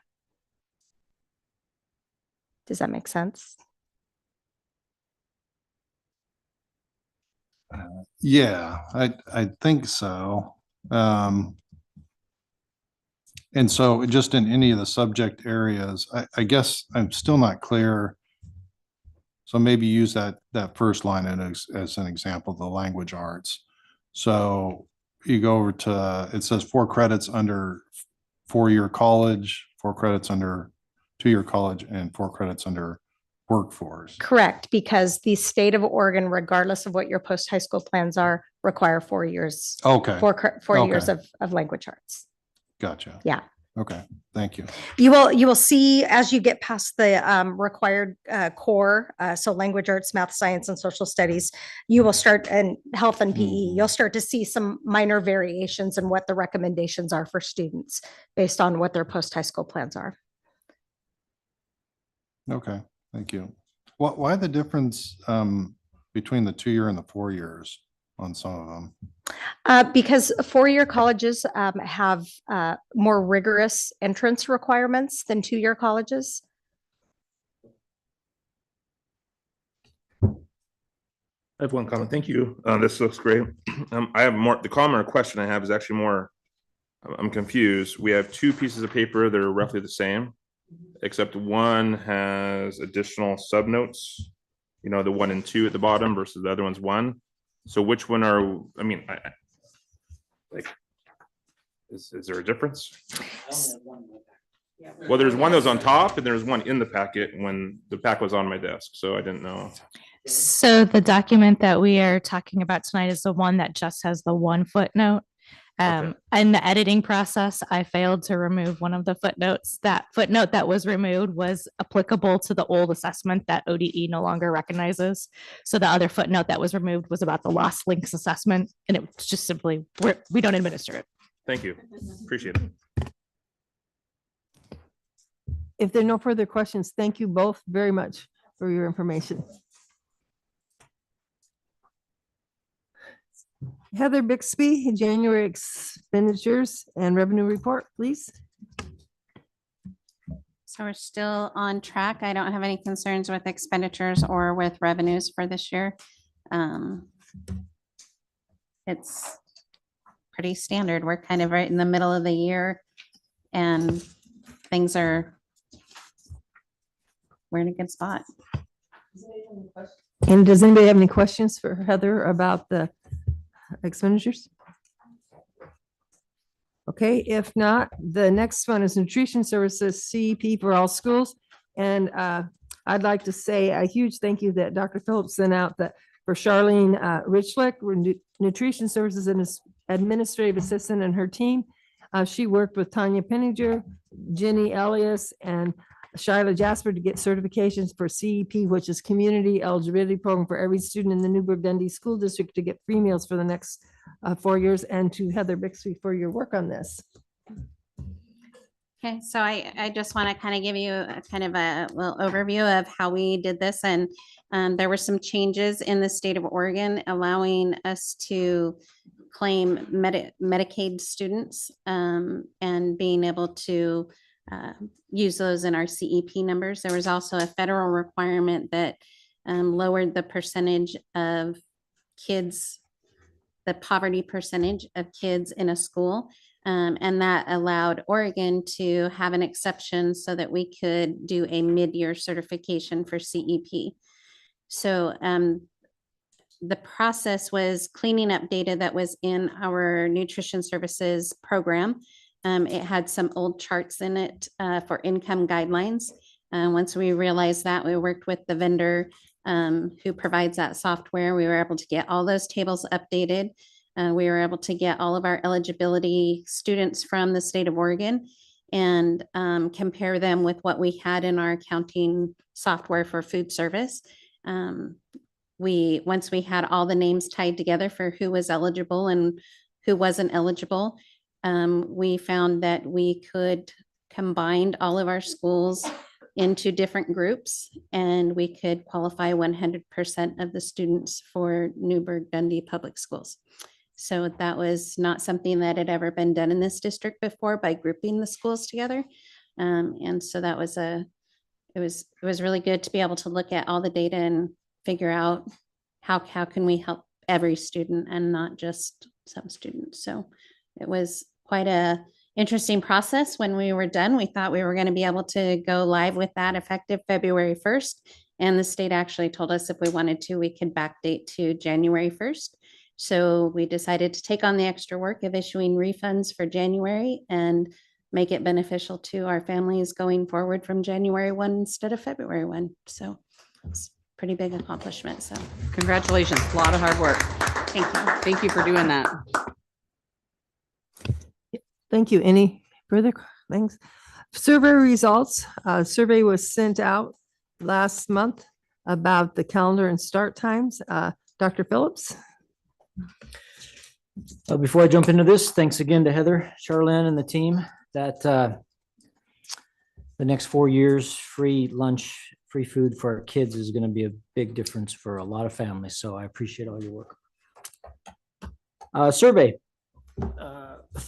Does that make sense? Yeah, I think so. And so just in any of the subject areas, I guess I'm still not clear. So maybe use that first line as an example, the language arts. So you go over to, it says 4 credits under 4-year college, 4 credits under 2-year college, and 4 credits under workforce. Correct, because the state of Oregon, regardless of what your post-high school plans are, require 4 years. Okay. 4 years Okay. of language arts. Gotcha. Yeah. Okay, thank you. You will see as you get past the required core, so language arts, math, science, and social studies, you will start, and health and PE, you'll start to see some minor variations in what the recommendations are for students based on what their post-high school plans are. Okay, thank you. Why the difference between the 2-year and the 4 years on some of them? Because 4-year colleges have more rigorous entrance requirements than 2-year colleges. I have one comment. Thank you. This looks great. I have more, the comment or question I have is actually more, I'm confused. We have 2 pieces of paper that are roughly the same, except one has additional subnotes, you know, the 1 and 2 at the bottom versus the other one's 1. So which one are, I mean, like, is there a difference? Well, there's one that was on top and there's one in the packet when the pack was on my desk, so I didn't know. So the document that we are talking about tonight is the one that just has the 1 footnote. In the editing process, I failed to remove one of the footnotes. That footnote that was removed was applicable to the old assessment that ODE no longer recognizes. So the other footnote that was removed was about the lost links assessment, and it was just simply, we don't administer it. Thank you. Appreciate it. If there are no further questions, thank you both very much for your information. Heather Bixby, January expenditures and revenue report, please. So we're still on track. I don't have any concerns with expenditures or with revenues for this year. It's pretty standard. We're kind of right in the middle of the year and we're in a good spot. And does anybody have any questions for Heather about the expenditures? Okay, if not, the next one is nutrition services, CEP for all schools. And I'd like to say a huge thank you that Dr. Phillips sent out for Charlene Richlick, nutrition services and administrative assistant and her team. She worked with Tanya Penninger, Jenny Elias, and Shyla Jasper to get certifications for CEP, which is Community Eligibility Program for every student in the Newburgh Dundee School District to get free meals for the next 4 years, and to Heather Bixby for your work on this. Okay, so I just want to kind of give you a kind of a little overview of how we did this. And there were some changes in the state of Oregon allowing us to claim Medicaid students and being able to use those in our CEP numbers. There was also a federal requirement that lowered the percentage of kids the poverty percentage of kids in a school. And that allowed Oregon to have an exception so that we could do a mid-year certification for CEP. So the process was cleaning up data that was in our nutrition services program. It had some old charts in it for income guidelines. Once we realized that, we worked with the vendor who provides that software. We were able to get all those tables updated. We were able to get all of our eligibility students from the state of Oregon and compare them with what we had in our accounting software for food service. Once we had all the names tied together for who was eligible and who wasn't eligible, we found that we could combine all of our schools into different groups, and we could qualify 100% of the students for Newburgh-Dundee Public Schools. So that was not something that had ever been done in this district before by grouping the schools together. And so that was it was really good to be able to look at all the data and figure out how can we help every student and not just some students. So it was quite a interesting process. When we were done, we thought we were going to be able to go live with that effective February 1st. And the state actually told us if we wanted to, we could backdate to January 1st. So we decided to take on the extra work of issuing refunds for January and make it beneficial to our families going forward from January 1 instead of February 1. So it's a pretty big accomplishment. So Congratulations. A lot of hard work. thank you. Thank you for doing that. Thank you. Any further things? Survey results. Survey was sent out last month about the calendar and start times. Dr. Phillips? Before I jump into this, thanks again to Heather, Charlene, and the team that the next 4 years, free lunch, free food for our kids is going to be a big difference for a lot of families. So I appreciate all your work. Survey.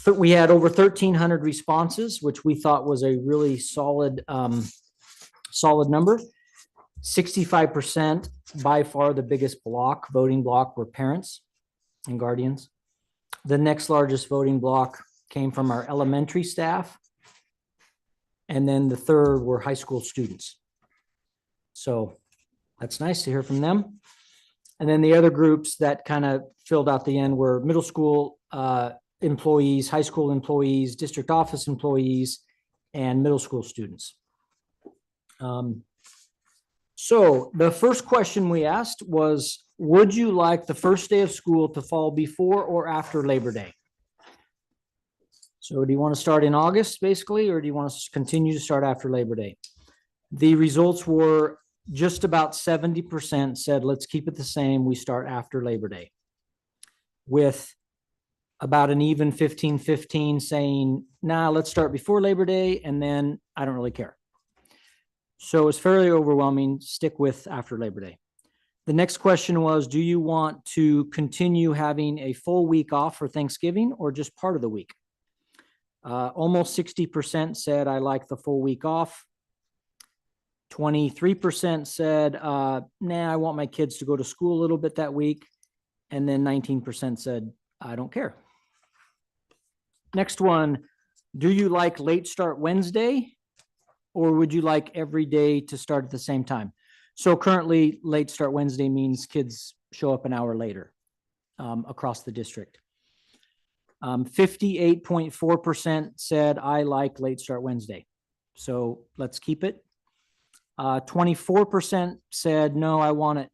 We had over 1,300 responses, which we thought was a really solid number. 65%, by far the biggest voting block were parents and guardians. The next largest voting block came from our elementary staff. And then the third were high school students. So that's nice to hear from them. And then the other groups that kind of filled out the end were middle school employees, high school employees, district office employees, and middle school students. So the first question we asked was, would you like the first day of school to fall before or after Labor Day? So do you want to start in August, basically, or do you want to continue to start after Labor Day? The results were just about 70% said, let's keep it the same. We start after Labor Day, with about an even 15-15 saying, nah, let's start before Labor Day, and then I don't really care. So it's fairly overwhelming. Stick with after Labor Day. The next question was, do you want to continue having a full week off for Thanksgiving or just part of the week? Almost 60% said, I like the full week off. 23% said, nah, I want my kids to go to school a little bit that week. And then 19% said, I don't care. Next one, do you like late start Wednesday, or would you like every day to start at the same time? So currently, late start Wednesday means kids show up an hour later across the district. 58.4% said, I like late start Wednesday. So let's keep it. 24% said, no, I want it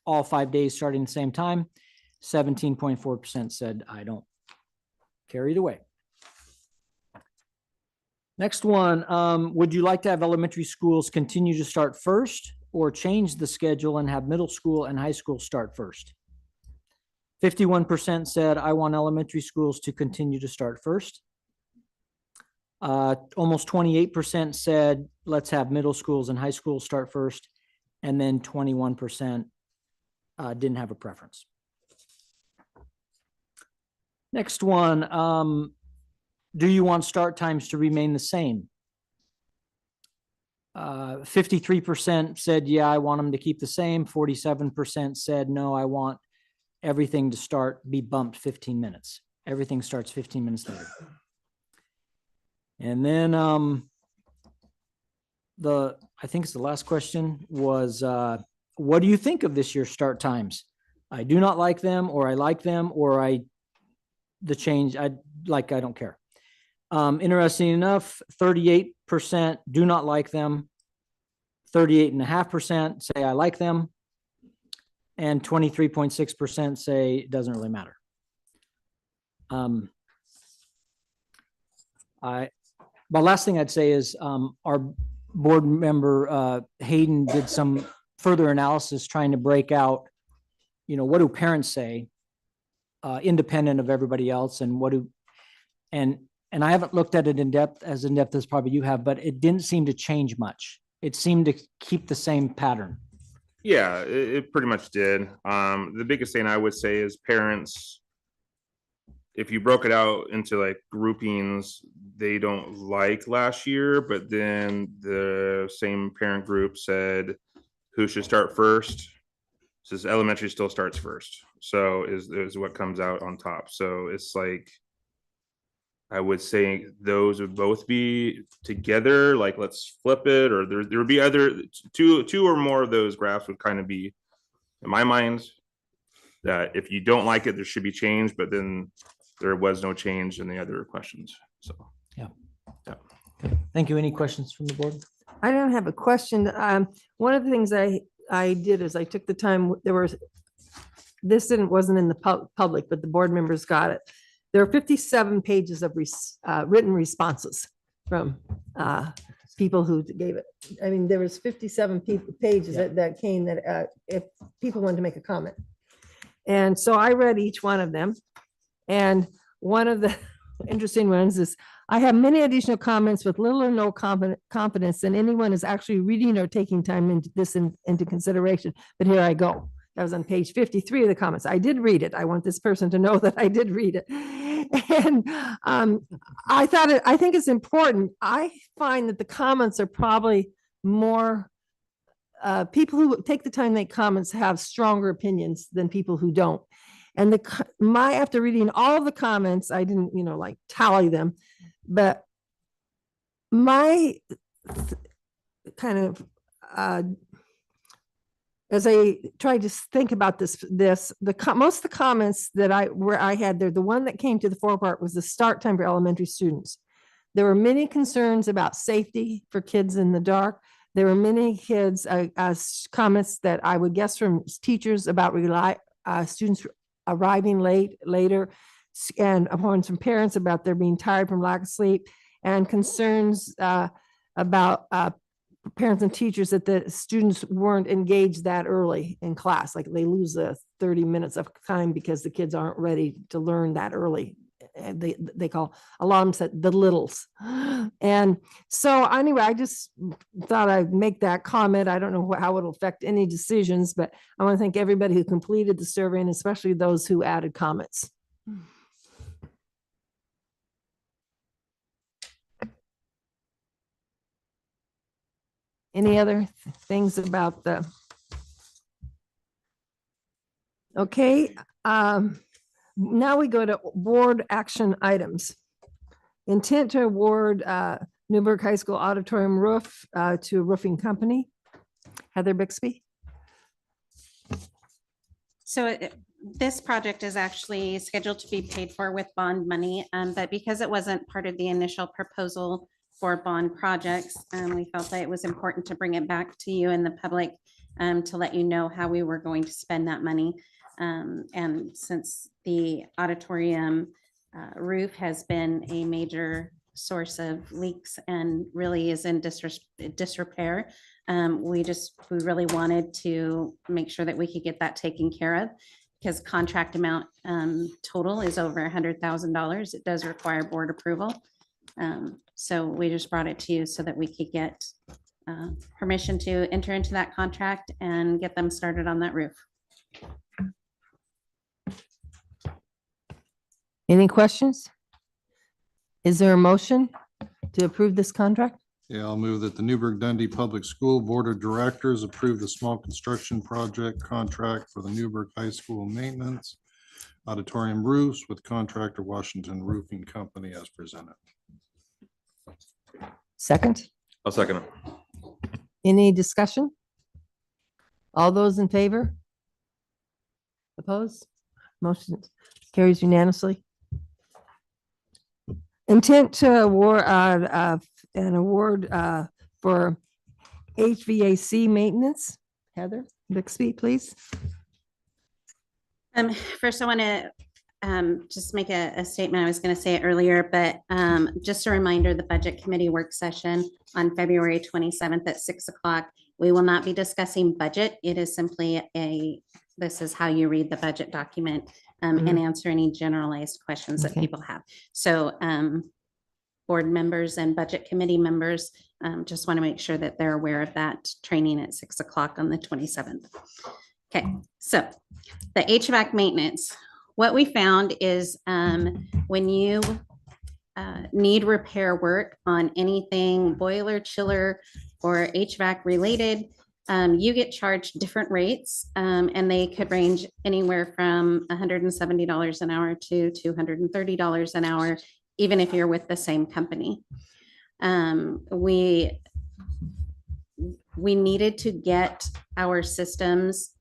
all 5 days starting at the same time. 17.4% said, I don't care either way. Next one, would you like to have elementary schools continue to start first or change the schedule and have middle school and high school start first? 51% said, I want elementary schools to continue to start first. Almost 28% said, let's have middle schools and high schools start first. And then 21% didn't have a preference. Next one, do you want start times to remain the same? 53% said, yeah, I want them to keep the same. 47% said, no, I want everything to be bumped 15 minutes. Everything starts 15 minutes later. And then I think it's the last question was, what do you think of this year's start times? I do not like them, or I like them, or I don't care. Interesting enough, 38% do not like them. 38.5% say I like them. And 23.6% say it doesn't really matter. The last thing I'd say is our board member Hayden did some further analysis trying to break out, what do parents say, independent of everybody else, and and I haven't looked at it in depth as probably you have, but it didn't seem to change much. It seemed to keep the same pattern. Yeah, it pretty much did. The biggest thing I would say is parents, if you broke it out into like groupings, they don't like last year, but then the same parent group said who should start first. Says elementary still starts first. So is what comes out on top. So it's like, I would say those would both be together. Like, let's flip it, or there would be other two or more of those graphs would kind of be, in my mind, that if you don't like it, there should be change, but then there was no change in the other questions. So, yeah. Okay. Thank you. Any questions from the board? I don't have a question. One of the things I did is I took the time, wasn't in the public, but the board members got it. There are 57 pages of written responses from people who gave it. I mean, there was 57 pages that came that if people wanted to make a comment. And so I read each one of them. And one of the interesting ones is, I have many additional comments with little or no confidence that anyone is actually reading or taking time into consideration. But here I go. That was on page 53 of the comments. I did read it. I want this person to know that I did read it. And I think it's important. I find that the comments are probably more, people who take the time to make comments have stronger opinions than people who don't. And after reading all of the comments, I didn't, like tally them, but my kind of, as I tried to think about most of the comments that I had there, the one that came to the forefront was the start time for elementary students. There were many concerns about safety for kids in the dark. There were many comments that I would guess from teachers about students arriving later, and upon some parents about their being tired from lack of sleep, and concerns about parents and teachers that the students weren't engaged that early in class, like they lose 30 minutes of time because the kids aren't ready to learn that early. They call, a lot of them said the littles. And so anyway, I just thought I'd make that comment. I don't know how it'll affect any decisions, but I want to thank everybody who completed the survey, and especially those who added comments. Any other things about okay, now we go to board action items. Intent to award Newburgh High School auditorium roof to a roofing company. Heather Bixby. So this project is actually scheduled to be paid for with bond money, but because it wasn't part of the initial proposal for bond projects, we felt that it was important to bring it back to you and the public to let you know how we were going to spend that money. And since the auditorium roof has been a major source of leaks and really is in disrepair, we really wanted to make sure that we could get that taken care of, because contract amount total is over $100,000. It does require board approval. So we just brought it to you so that we could get permission to enter into that contract and get them started on that roof. Any questions? Is there a motion to approve this contract? Yeah, I'll move that the Newburgh Dundee Public School Board of Directors approve the small construction project contract for the Newburgh High School maintenance auditorium roofs with contractor Washington Roofing Company as presented. Second, I'll second it. any discussion? All those in favor? Opposed? Motion carries unanimously. Intent to award an award for HVAC maintenance. Heather Bixby, please. First, I want to just make a statement. I was going to say it earlier, but just a reminder, the Budget Committee work session on February 27th at 6 o'clock. We will not be discussing budget. It is simply this is how you read the budget document and answer any generalized questions that people have. So board members and Budget Committee members just want to make sure that they're aware of that training at 6 o'clock on the 27th. Okay, so the HVAC maintenance. What we found is when you need repair work on anything boiler, chiller, or HVAC related, you get charged different rates, and they could range anywhere from $170 an hour to $230 an hour, even if you're with the same company. We needed to get our systems,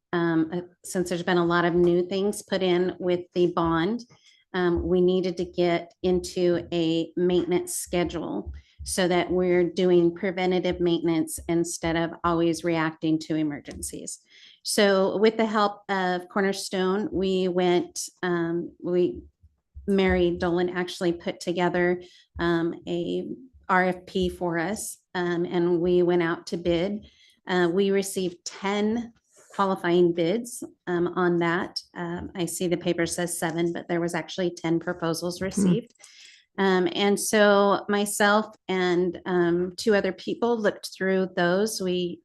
since there's been a lot of new things put in with the bond, we needed to get into a maintenance schedule so that we're doing preventative maintenance instead of always reacting to emergencies. So with the help of Cornerstone, Mary Dolan actually put together a RFP for us, and we went out to bid. We received 10 qualifying bids on that. I see the paper says 7, but there was actually 10 proposals received. And so myself and 2 other people looked through those. We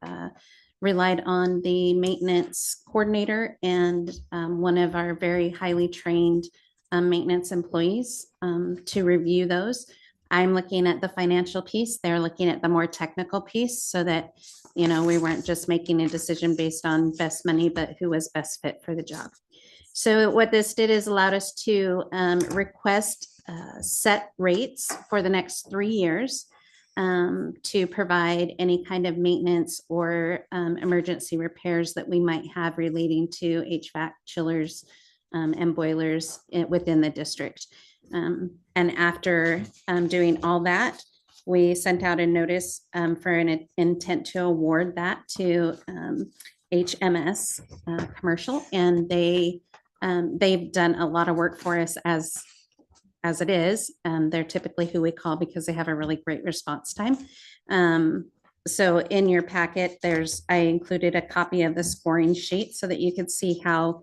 relied on the maintenance coordinator and one of our very highly trained maintenance employees to review those. I'm looking at the financial piece. They're looking at the more technical piece so that, you know, we weren't just making a decision based on best money, but who was best fit for the job. So what this did is allowed us to request set rates for the next 3 years to provide any kind of maintenance or emergency repairs that we might have relating to HVAC, chillers, and boilers within the district. And after doing all that, we sent out a notice for an intent to award that to HMS Commercial, and they've done a lot of work for us as it is. They're typically who we call because they have a really great response time. So in your packet, I included a copy of the scoring sheet so that you could see how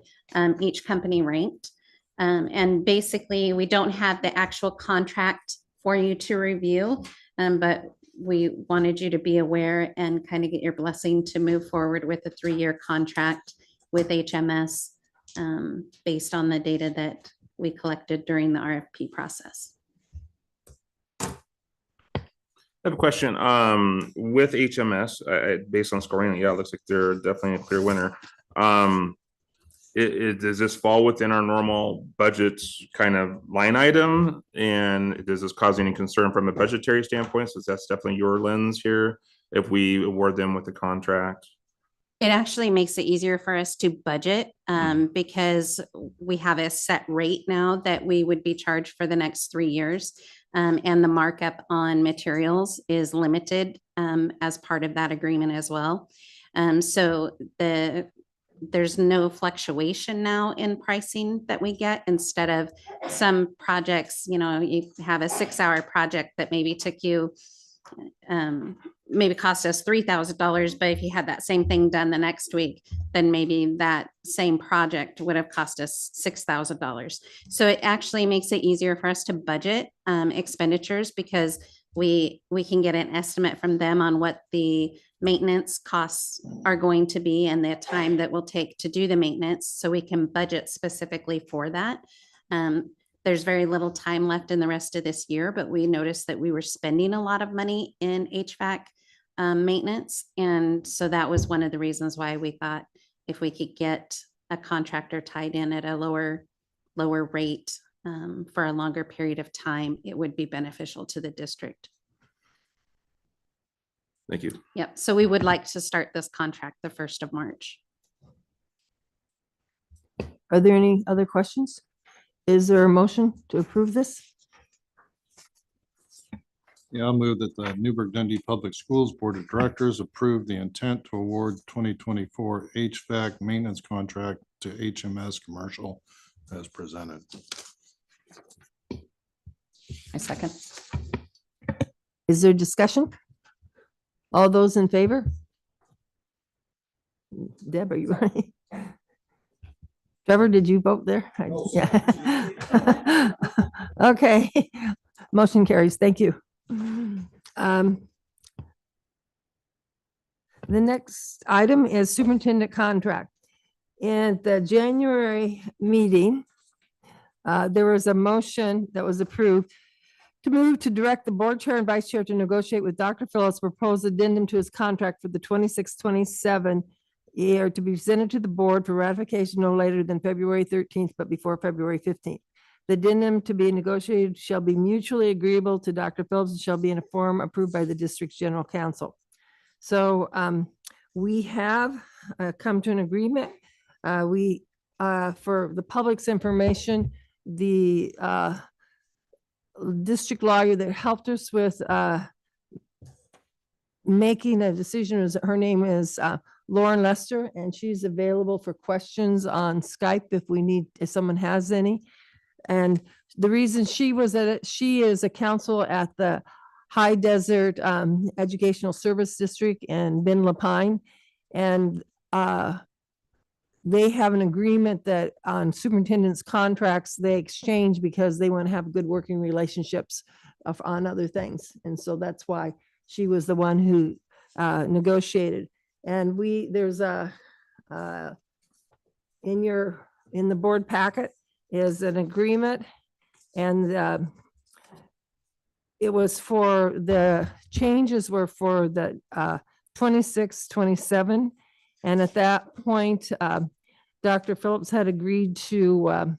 each company ranked. And basically, we don't have the actual contract for you to review, but we wanted you to be aware and kind of get your blessing to move forward with a 3-year contract with HMS based on the data that we collected during the RFP process. I have a question. With HMS, based on scoring, yeah, it looks like they're definitely a clear winner. Does this fall within our normal budgets kind of line item? And does this cause any concern from a budgetary standpoint? So that's definitely your lens here if we award them with the contract. It actually makes it easier for us to budget because we have a set rate now that we would be charged for the next 3 years. And the markup on materials is limited as part of that agreement as well. So there's no fluctuation now in pricing that we get. Instead of some projects, you know, you have a 6-hour project that maybe took you maybe cost us $3,000, but if you had that same thing done the next week, then maybe that same project would have cost us $6,000. So it actually makes it easier for us to budget expenditures because we can get an estimate from them on what the maintenance costs are going to be and the time that will take to do the maintenance, so we can budget specifically for that. there's very little time left in the rest of this year, but we noticed that we were spending a lot of money in HVAC maintenance. And so that was one of the reasons why we thought if we could get a contractor tied in at a lower rate for a longer period of time, it would be beneficial to the district. Thank you. Yep. So we would like to start this contract the 1st of March. Are there any other questions? Is there a motion to approve this? Yeah, I'll move that the Newburgh Dundee Public Schools Board of Directors approve the intent to award 2024 HVAC maintenance contract to HMS Commercial as presented. I second. Is there discussion? All those in favor? Deb, are you ready? Trevor, did you vote there? Yeah. Okay, motion carries. Thank you. The next item is superintendent contract. In the January meeting, there was a motion that was approved to move to direct the board chair and vice chair to negotiate with Dr. Phillips proposed addendum to his contract for the 26-27 year to be presented to the board for ratification no later than February 13th, but before February 15th. The addendum to be negotiated shall be mutually agreeable to Dr. Phillips and shall be in a form approved by the district's general counsel. So we have come to an agreement. For the public's information, the district lawyer that helped us with making a decision is, her name is Lauren Lester, and she's available for questions on Skype if someone has any. And the reason she was at it, she is a counsel at the High Desert Educational Service District in Ben Lapine. And they have an agreement that on superintendent's contracts, they exchange because they want to have good working relationships on other things. And so that's why she was the one who negotiated. And there's a, in the board packet is an agreement, and it was for the changes were for the 26-27. And at that point, Dr. Phillips had agreed to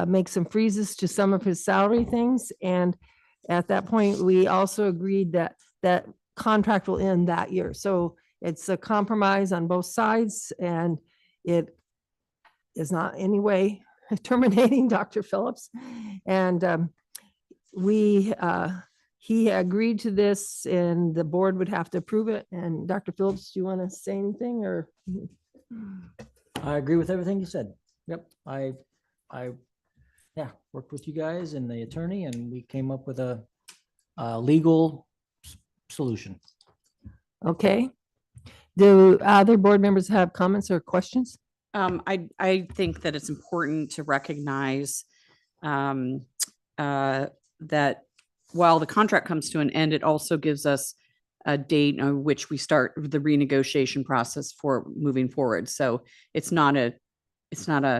make some freezes to some of his salary things. And at that point, we also agreed that that contract will end that year. So it's a compromise on both sides, and it is not any way terminating Dr. Phillips. And he agreed to this, and the board would have to approve it. And Dr. Phillips, do you want to say anything, or? I agree with everything you said. Yep, I worked with you guys and the attorney, and we came up with a legal solution. Okay. Do other board members have comments or questions? I think that it's important to recognize that while the contract comes to an end, it also gives us a date on which we start the renegotiation process for moving forward. So it's not a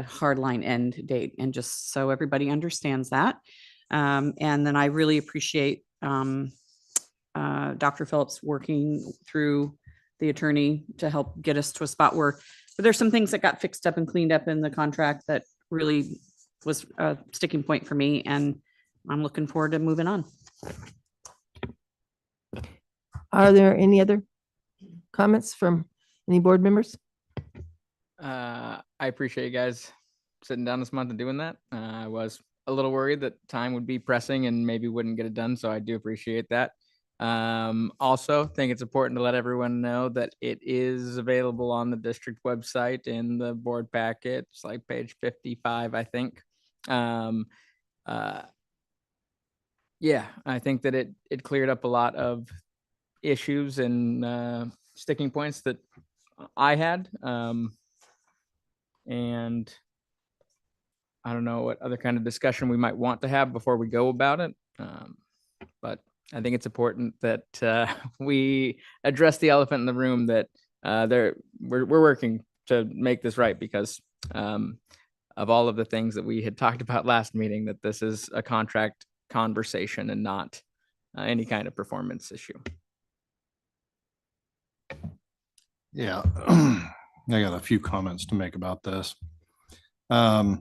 hard line end date, and just so everybody understands that. And then I really appreciate Dr. Phillips working through the attorney to help get us to a spot where there's some things that got fixed up and cleaned up in the contract that really was a sticking point for me, and I'm looking forward to moving on. Are there any other comments from any board members? I appreciate you guys sitting down this month and doing that. I was a little worried that time would be pressing and maybe wouldn't get it done, so I do appreciate that. Also think it's important to let everyone know that it is available on the district website in the board packet. It's like page 55, I think. Yeah, I think that it cleared up a lot of issues and sticking points that I had. And I don't know what other kind of discussion we might want to have before we go about it. But I think it's important that we address the elephant in the room, that we're working to make this right, because of all of the things that we had talked about last meeting, that this is a contract conversation and not any kind of performance issue. Yeah, I got a few comments to make about this. I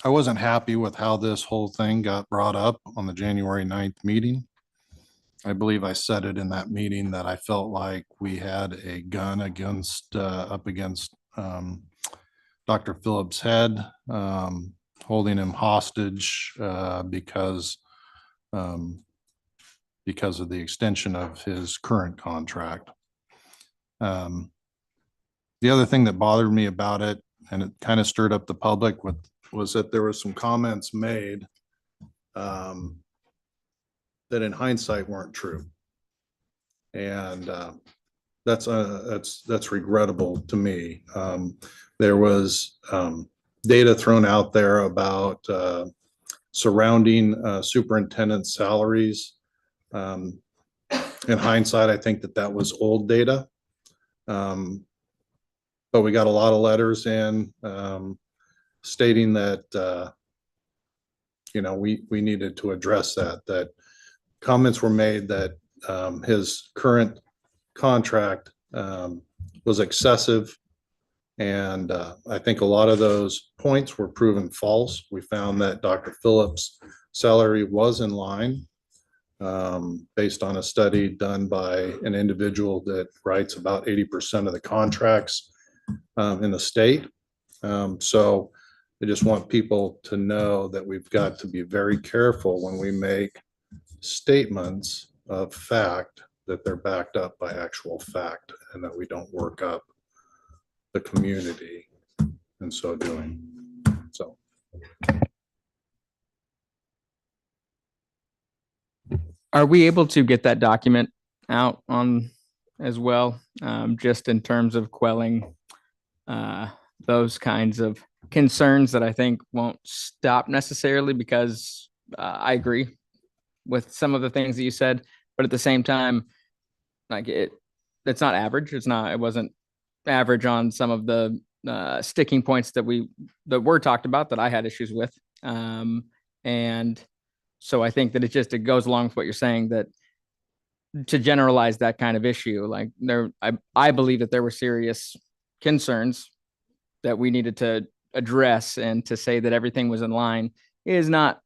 wasn't happy with how this whole thing got brought up on the January 9th meeting. I believe I said it in that meeting that I felt like we had a gun against, up against Dr. Phillips' head, holding him hostage because of the extension of his current contract. The other thing that bothered me about it, and it kind of stirred up the public, was that there were some comments made that in hindsight weren't true. And that's regrettable to me. There was data thrown out there about surrounding superintendent salaries. In hindsight, I think that was old data. But we got a lot of letters in stating that we needed to address that comments were made that his current contract was excessive. And I think a lot of those points were proven false. We found that Dr. Phillips' salary was in line based on a study done by an individual that writes about 80% of the contracts in the state. So I just want people to know that we've got to be very careful when we make statements of fact, that they're backed up by actual fact, and that we don't work up the community in so doing. So. Are we able to get that document out on as well? Just in terms of quelling those kinds of concerns that I think won't stop necessarily, because I agree with some of the things that you said, but at the same time, like it's not average. It wasn't average on some of the sticking points that were talked about that I had issues with. And so I think that it goes along with what you're saying, that to generalize that kind of issue, like I believe that there were serious concerns that we needed to address, and to say that everything was in line is not,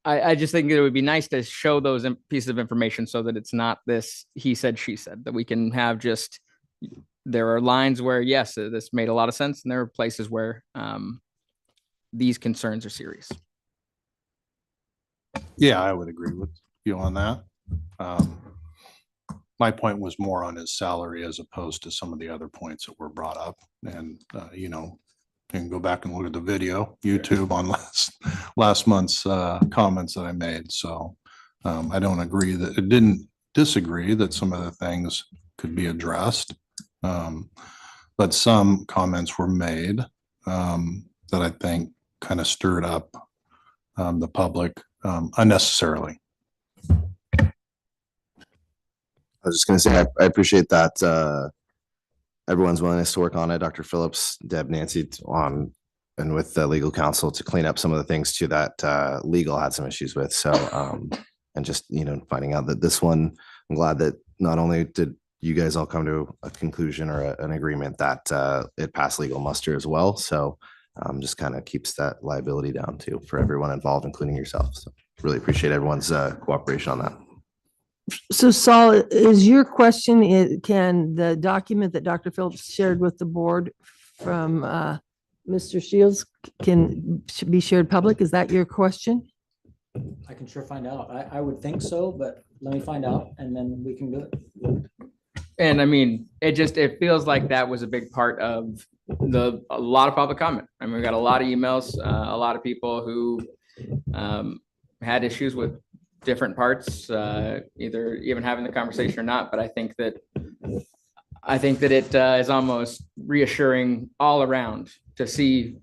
I just think it would be nice to show those pieces of information so that it's not this he said, she said, that we can have just, there are lines where, yes, this made a lot of sense, and there are places where these concerns are serious. Yeah, I would agree with you on that. My point was more on his salary as opposed to some of the other points that were brought up. And, you can go back and look at the video, YouTube, on last month's comments that I made. So I don't agree that it didn't disagree that some of the things could be addressed. But some comments were made that I think kind of stirred up the public unnecessarily. I was just going to say, I appreciate that everyone's willingness to work on it. Dr. Phillips, Deb, Nancy, and with the legal counsel to clean up some of the things too that legal had some issues with. So, and just, finding out that this one, I'm glad that not only did you guys all come to a conclusion or an agreement, that it passed legal muster as well. So just kind of keeps that liability down too for everyone involved, including yourself. So really appreciate everyone's cooperation on that. So Saul, is your question, can the document that Dr. Phillips shared with the board from Mr. Shields should be shared public? Is that your question? I can sure find out. I would think so, but let me find out and then we can do it. And I mean, it feels like that was a big part of a lot of public comment. I mean, we got a lot of emails, a lot of people who had issues with different parts, either even having the conversation or not. But I think that it is almost reassuring all around to see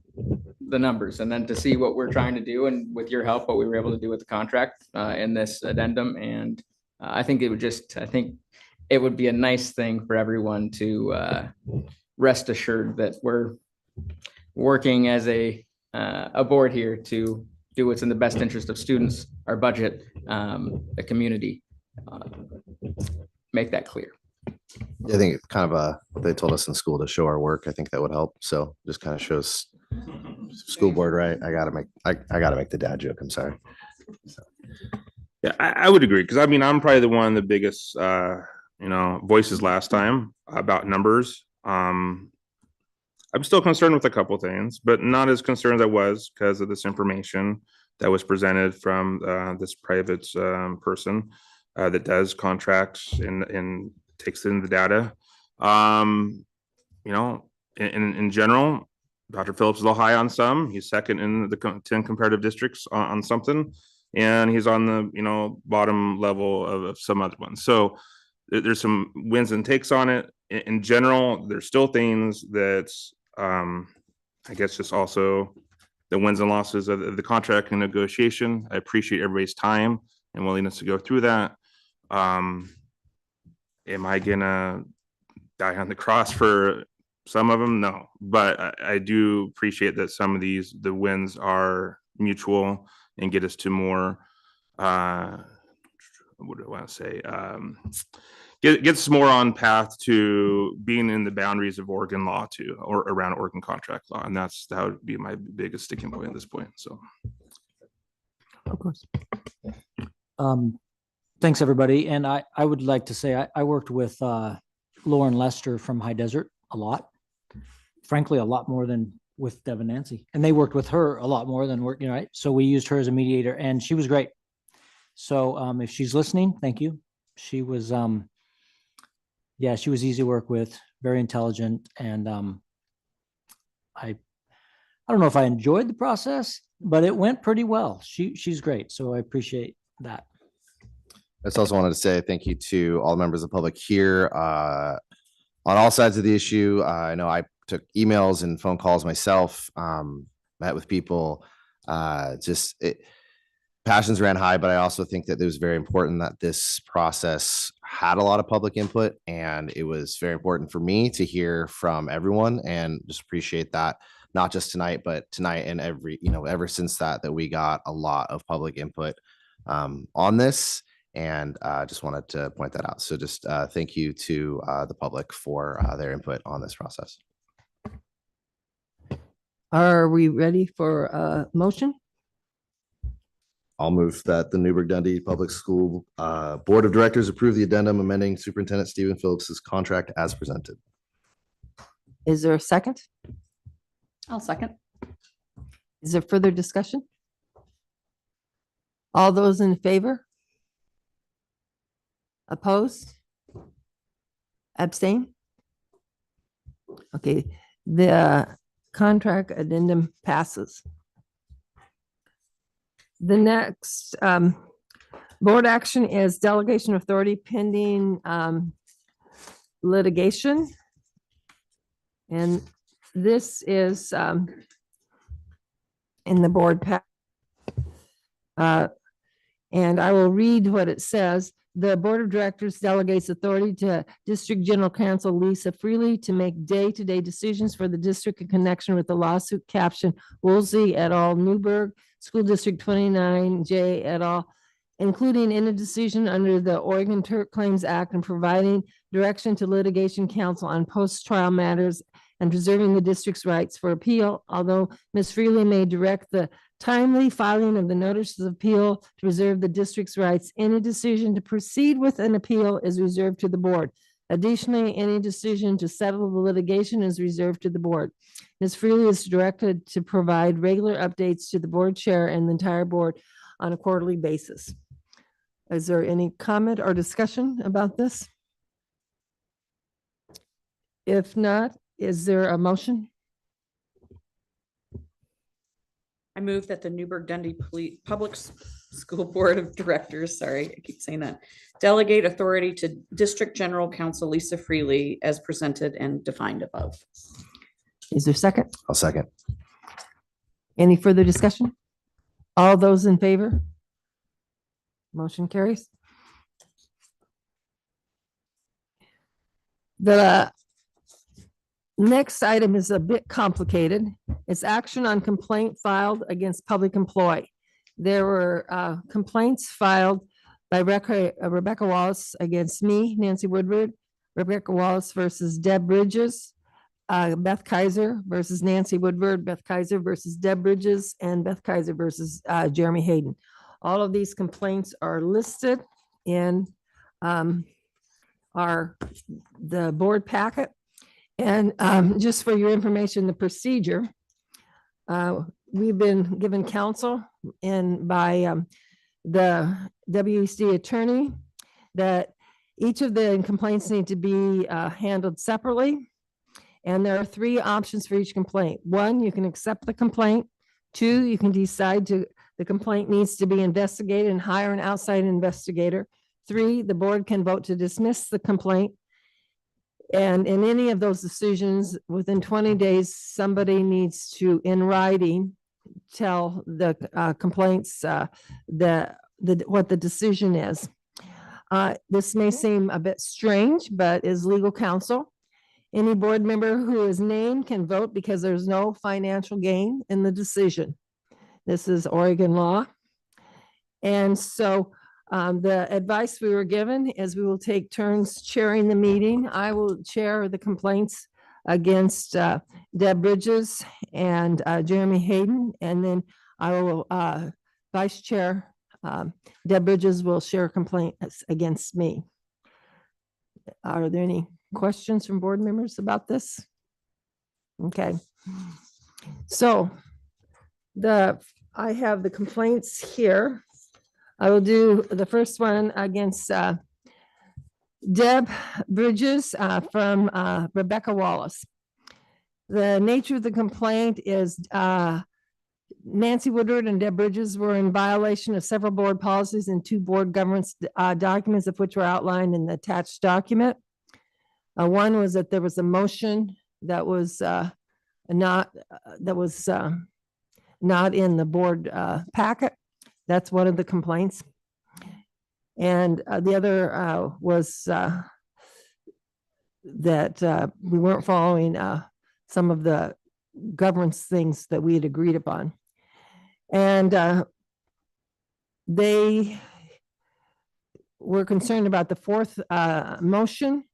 the numbers, and then to see what we're trying to do, and with your help, what we were able to do with the contract in this addendum. And I think it would be a nice thing for everyone to rest assured that we're working as a board here to do what's in the best interest of students, our budget, the community. Make that clear. I think it's kind of what they told us in school to show our work. I think that would help. So just kind of shows school board, right? I gotta make the dad joke. I'm sorry. Yeah, I would agree, because I mean, I'm probably the one of the biggest voices last time about numbers. I'm still concerned with a couple of things, but not as concerned as I was because of this information that was presented from this private person that does contracts and takes in the data. In general, Dr. Phillips is a little high on some. He's second in the 10 comparative districts on something, and he's on the bottom level of some other ones. So there's some wins and takes on it. In general, there's still things that I guess just also the wins and losses of the contract and negotiation. I appreciate everybody's time and willingness to go through that. Am I gonna die on the cross for some of them? No, but I do appreciate that some of the wins are mutual and get us to more, what do I want to say? Gets more on path to being in the boundaries of Oregon law too, or around Oregon contract law. And that would be my biggest sticking point at this point. So. Of course. Thanks, everybody. And I would like to say I worked with Lauren Lester from High Desert a lot. Frankly, a lot more than with Deb and Nancy. And they worked with her a lot more than working, right? So we used her as a mediator and she was great. So if she's listening, thank you. She was, she was easy to work with, very intelligent. And I don't know if I enjoyed the process, but it went pretty well. She's great. So I appreciate that. I just also wanted to say thank you to all the members of the public here on all sides of the issue. I know I took emails and phone calls myself, met with people. Passions ran high, but I also think that it was very important that this process had a lot of public input, and it was very important for me to hear from everyone, and just appreciate that, not just tonight, but tonight and ever since that we got a lot of public input on this. And just wanted to point that out. So just thank you to the public for their input on this process. Are we ready for a motion? I'll move that the Newburgh-Dundee Public School Board of Directors approve the addendum amending Superintendent Stephen Phillips's contract as presented. Is there a second? I'll second. Is there further discussion? All those in favor? Opposed? Abstain? Okay, the contract addendum passes. The next board action is delegation of authority pending litigation. And this is in the board pack. And I will read what it says. The Board of Directors delegates authority to District General Counsel Lisa Freely to make day-to-day decisions for the district in connection with the lawsuit captioned Woolsey et al. Newburgh School District 29J et al., including in a decision under the Oregon Tort Claims Act and providing direction to litigation counsel on post-trial matters and preserving the district's rights for appeal. Although Ms. Freely may direct the timely filing of the notices of appeal to preserve the district's rights, any decision to proceed with an appeal is reserved to the board. Additionally, any decision to settle the litigation is reserved to the board. Ms. Freely is directed to provide regular updates to the board chair and the entire board on a quarterly basis. Is there any comment or discussion about this? If not, is there a motion? I move that the Newburgh-Dundee Public School Board of Directors, sorry, I keep saying that, delegate authority to District General Counsel Lisa Freely as presented and defined above. Is there a second? I'll second. Any further discussion? All those in favor? Motion carries. The next item is a bit complicated. It's action on complaint filed against public employee. There were complaints filed by Rebecca Wallace against me, Nancy Woodward, Rebecca Wallace versus Deb Bridges, Beth Kaiser versus Nancy Woodward, Beth Kaiser versus Deb Bridges, and Beth Kaiser versus Jeremy Hayden. All of these complaints are listed in the board packet. And just for your information, the procedure, we've been given counsel and by the WEC attorney that each of the complaints need to be handled separately. And there are 3 options for each complaint. 1, you can accept the complaint. 2, you can decide the complaint needs to be investigated and hire an outside investigator. 3, the board can vote to dismiss the complaint. And in any of those decisions, within 20 days, somebody needs to, in writing, tell the complaints what the decision is. This may seem a bit strange, but as legal counsel, any board member who is named can vote because there's no financial gain in the decision. This is Oregon law. And so the advice we were given is we will take turns chairing the meeting. I will chair the complaints against Deb Bridges and Jeremy Hayden, and then I will vice chair. Deb Bridges will share complaints against me. Are there any questions from board members about this? Okay. So I have the complaints here. I will do the first one against Deb Bridges from Rebecca Wallace. The nature of the complaint is Nancy Woodward and Deb Bridges were in violation of several board policies and 2 board governance documents, of which were outlined in the attached document. One was that there was a motion that was not in the board packet. That's one of the complaints. And the other was that we weren't following some of the governance things that we had agreed upon. And they were concerned about the 4th motion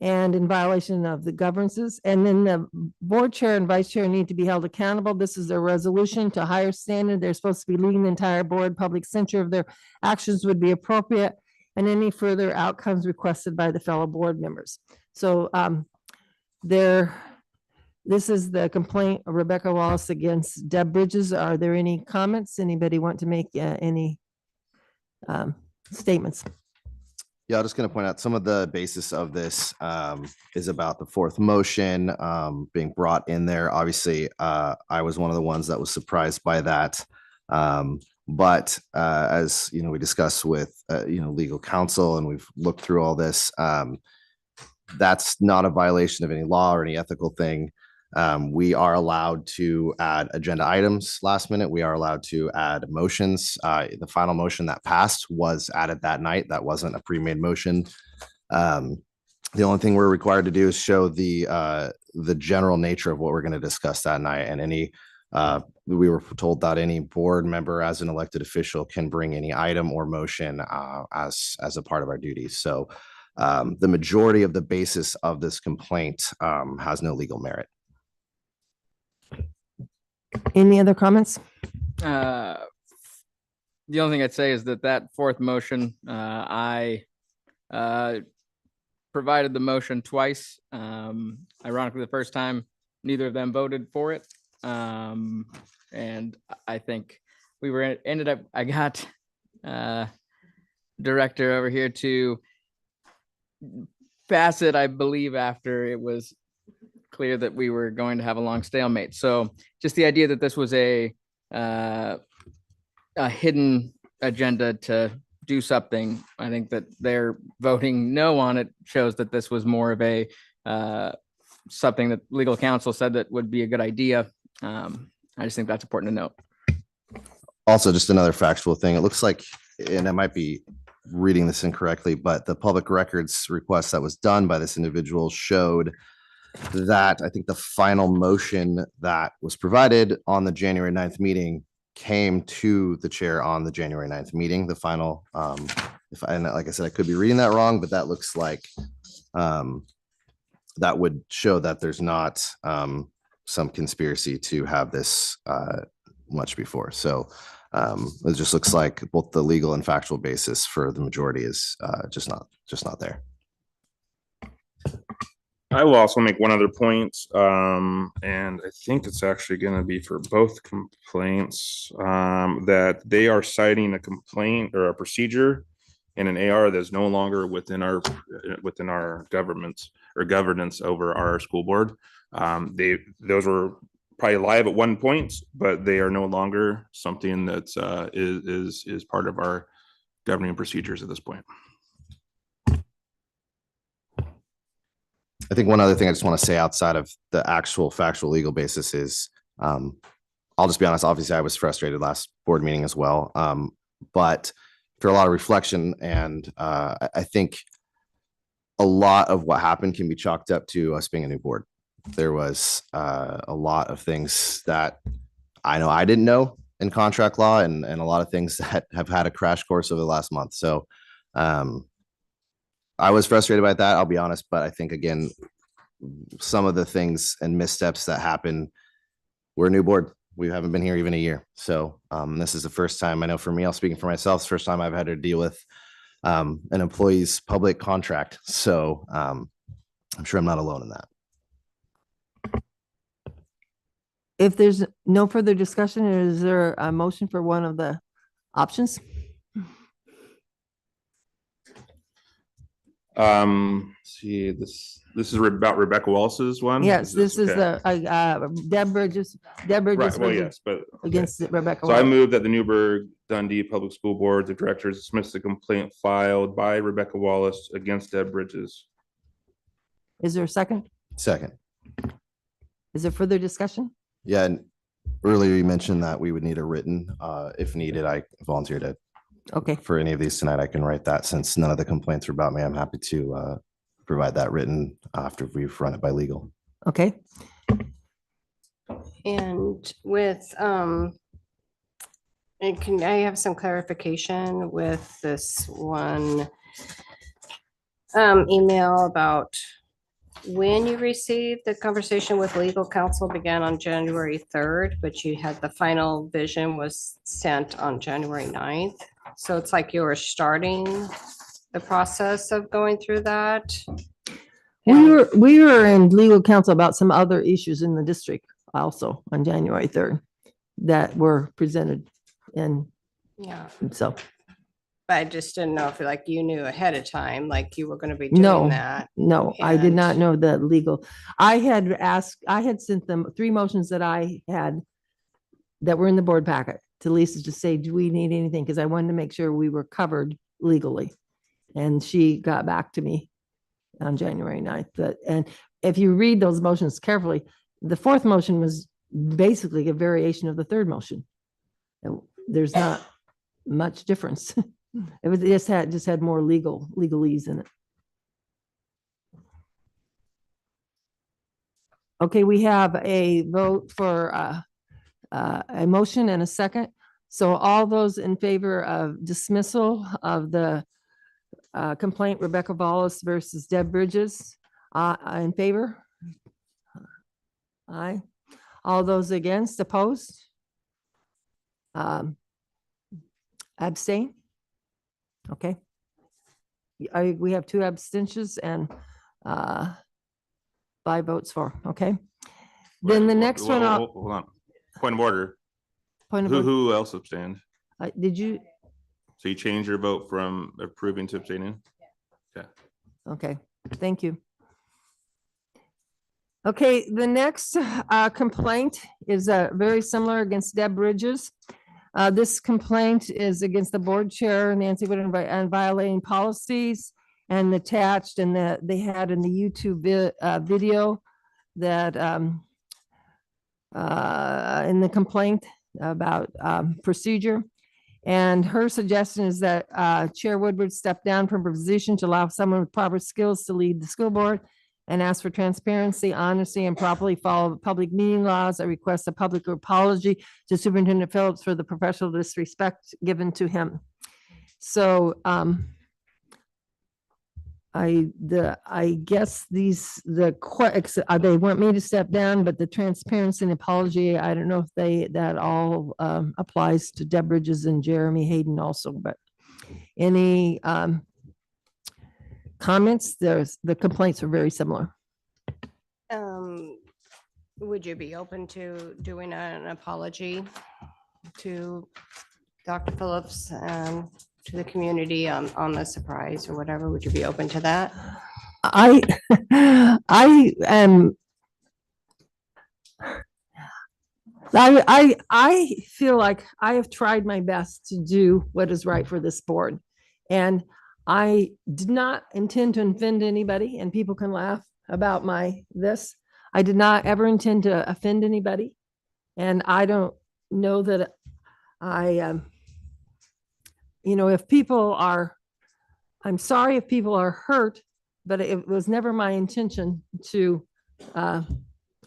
and in violation of the governances. And then the board chair and vice chair need to be held accountable. This is a resolution to higher standard. They're supposed to be leading the entire board. Public censure of their actions would be appropriate, and any further outcomes requested by the fellow board members. So this is the complaint of Rebecca Wallace against Deb Bridges. Are there any comments? Anybody want to make any statements? Yeah, I'm just going to point out some of the basis of this is about the 4th motion being brought in there. Obviously, I was one of the ones that was surprised by that. But as you know, we discussed with legal counsel, and we've looked through all this. That's not a violation of any law or any ethical thing. We are allowed to add agenda items last minute. We are allowed to add motions. The final motion that passed was added that night. That wasn't a pre-made motion. The only thing we're required to do is show the general nature of what we're going to discuss that night. And we were told that any board member as an elected official can bring any item or motion as a part of our duties. So the majority of the basis of this complaint has no legal merit. Any other comments? The only thing I'd say is that 4th motion, I provided the motion twice. Ironically, the first time, neither of them voted for it. And I think I got director over here to pass it, I believe, after it was clear that we were going to have a long stalemate. So just the idea that this was a hidden agenda to do something, I think that they're voting no on it shows that this was more of a something that legal counsel said that would be a good idea. I just think that's important to note. Also, just another factual thing. It looks like, and it might be reading this incorrectly, but the public records request that was done by this individual showed that I think the final motion that was provided on the January 9th meeting came to the chair on the January 9th meeting, the final, and like I said, I could be reading that wrong, but that looks like that would show that there's not some conspiracy to have this much before. So it just looks like both the legal and factual basis for the majority is just not there. I will also make one other point, and I think it's actually going to be for both complaints, that they are citing a complaint or a procedure in an AR that's no longer within our government or governance over our school board. Those were probably live at one point, but they are no longer something that is part of our governing procedures at this point. I think one other thing I just want to say outside of the actual factual legal basis is, I'll just be honest, obviously I was frustrated last board meeting as well. But after a lot of reflection and I think a lot of what happened can be chalked up to us being a new board. There was a lot of things that I know I didn't know in contract law and a lot of things that have had a crash course over the last month. So I was frustrated by that, I'll be honest, but I think again, some of the things and missteps that happen, we're a new board. We haven't been here even a year. So this is the first time, I know for me, I'll speaking for myself, it's the first time I've had to deal with an employee's public contract. So I'm sure I'm not alone in that. If there's no further discussion, is there a motion for one of the options? See, this is about Rebecca Wallace's one. Yes, this is okay? the Deb Bridges Right, well, was yes, but okay. against Rebecca. So I Wallace. move that the Newburgh Dundee Public School Board of Directors dismiss the complaint filed by Rebecca Wallace against Deb Bridges. Is there a second? Second. Is there further discussion? Yeah, and earlier you mentioned that we would need a written, if needed, I volunteer to. Okay. For any of these tonight, I can write that since none of the complaints are about me. I'm happy to provide that written after we've run it by legal. Okay. And with, and can I have some clarification with this one email about when you received the conversation with legal counsel began on January 3rd, but you had the final vision was sent on January 9th. So it's like you were starting the process of going through that. We were in legal counsel about some other issues in the district also on January 3rd that were presented. And yeah, so. But I just didn't know if like you knew ahead of time, like you were going to be No, doing that. no, I did not And- know that legal. I had sent them 3 motions that I had that were in the board packet to Lisa to say, do we need anything? Because I wanted to make sure we were covered legally. And she got back to me on January 9th. And if you read those motions carefully, the 4th motion was basically a variation of the 3rd motion. There's not much difference. It just had more legalese in it. Okay, we have a vote for a motion and a second. So all those in favor of dismissal of the complaint Rebecca Wallace versus Deb Bridges, in favor? Aye. All those against, opposed? Abstain? Okay. We have 2 abstentions and 5 votes for, okay? Then the next one, Hold on. Point of order. Point of order. Who else abstained? Did you? So you changed your vote from approving to abstaining? Okay. Okay, thank you. Okay, the next complaint is very similar against Deb Bridges. This complaint is against the board chair, Nancy Wood, and violating policies and attached, and that they had in the YouTube video that in the complaint about procedure. And her suggestion is that Chair Woodward step down from her position to allow someone with proper skills to lead the school board and ask for transparency, honesty, and properly follow the public meeting laws. I request a public apology to Superintendent Phillips for the professional disrespect given to him. So I guess they want me to step down, but the transparency and apology, I don't know if that all applies to Deb Bridges and Jeremy Hayden also, but any comments? The complaints are very similar. Would you be open to doing an apology to Dr. Phillips and to the community on the surprise or whatever? Would you be open to that? I am. I feel like I have tried my best to do what is right for this board. And I did not intend to offend anybody, and people can laugh about this. I did not ever intend to offend anybody. And I don't know that if people are, I'm sorry if people are hurt, but it was never my intention to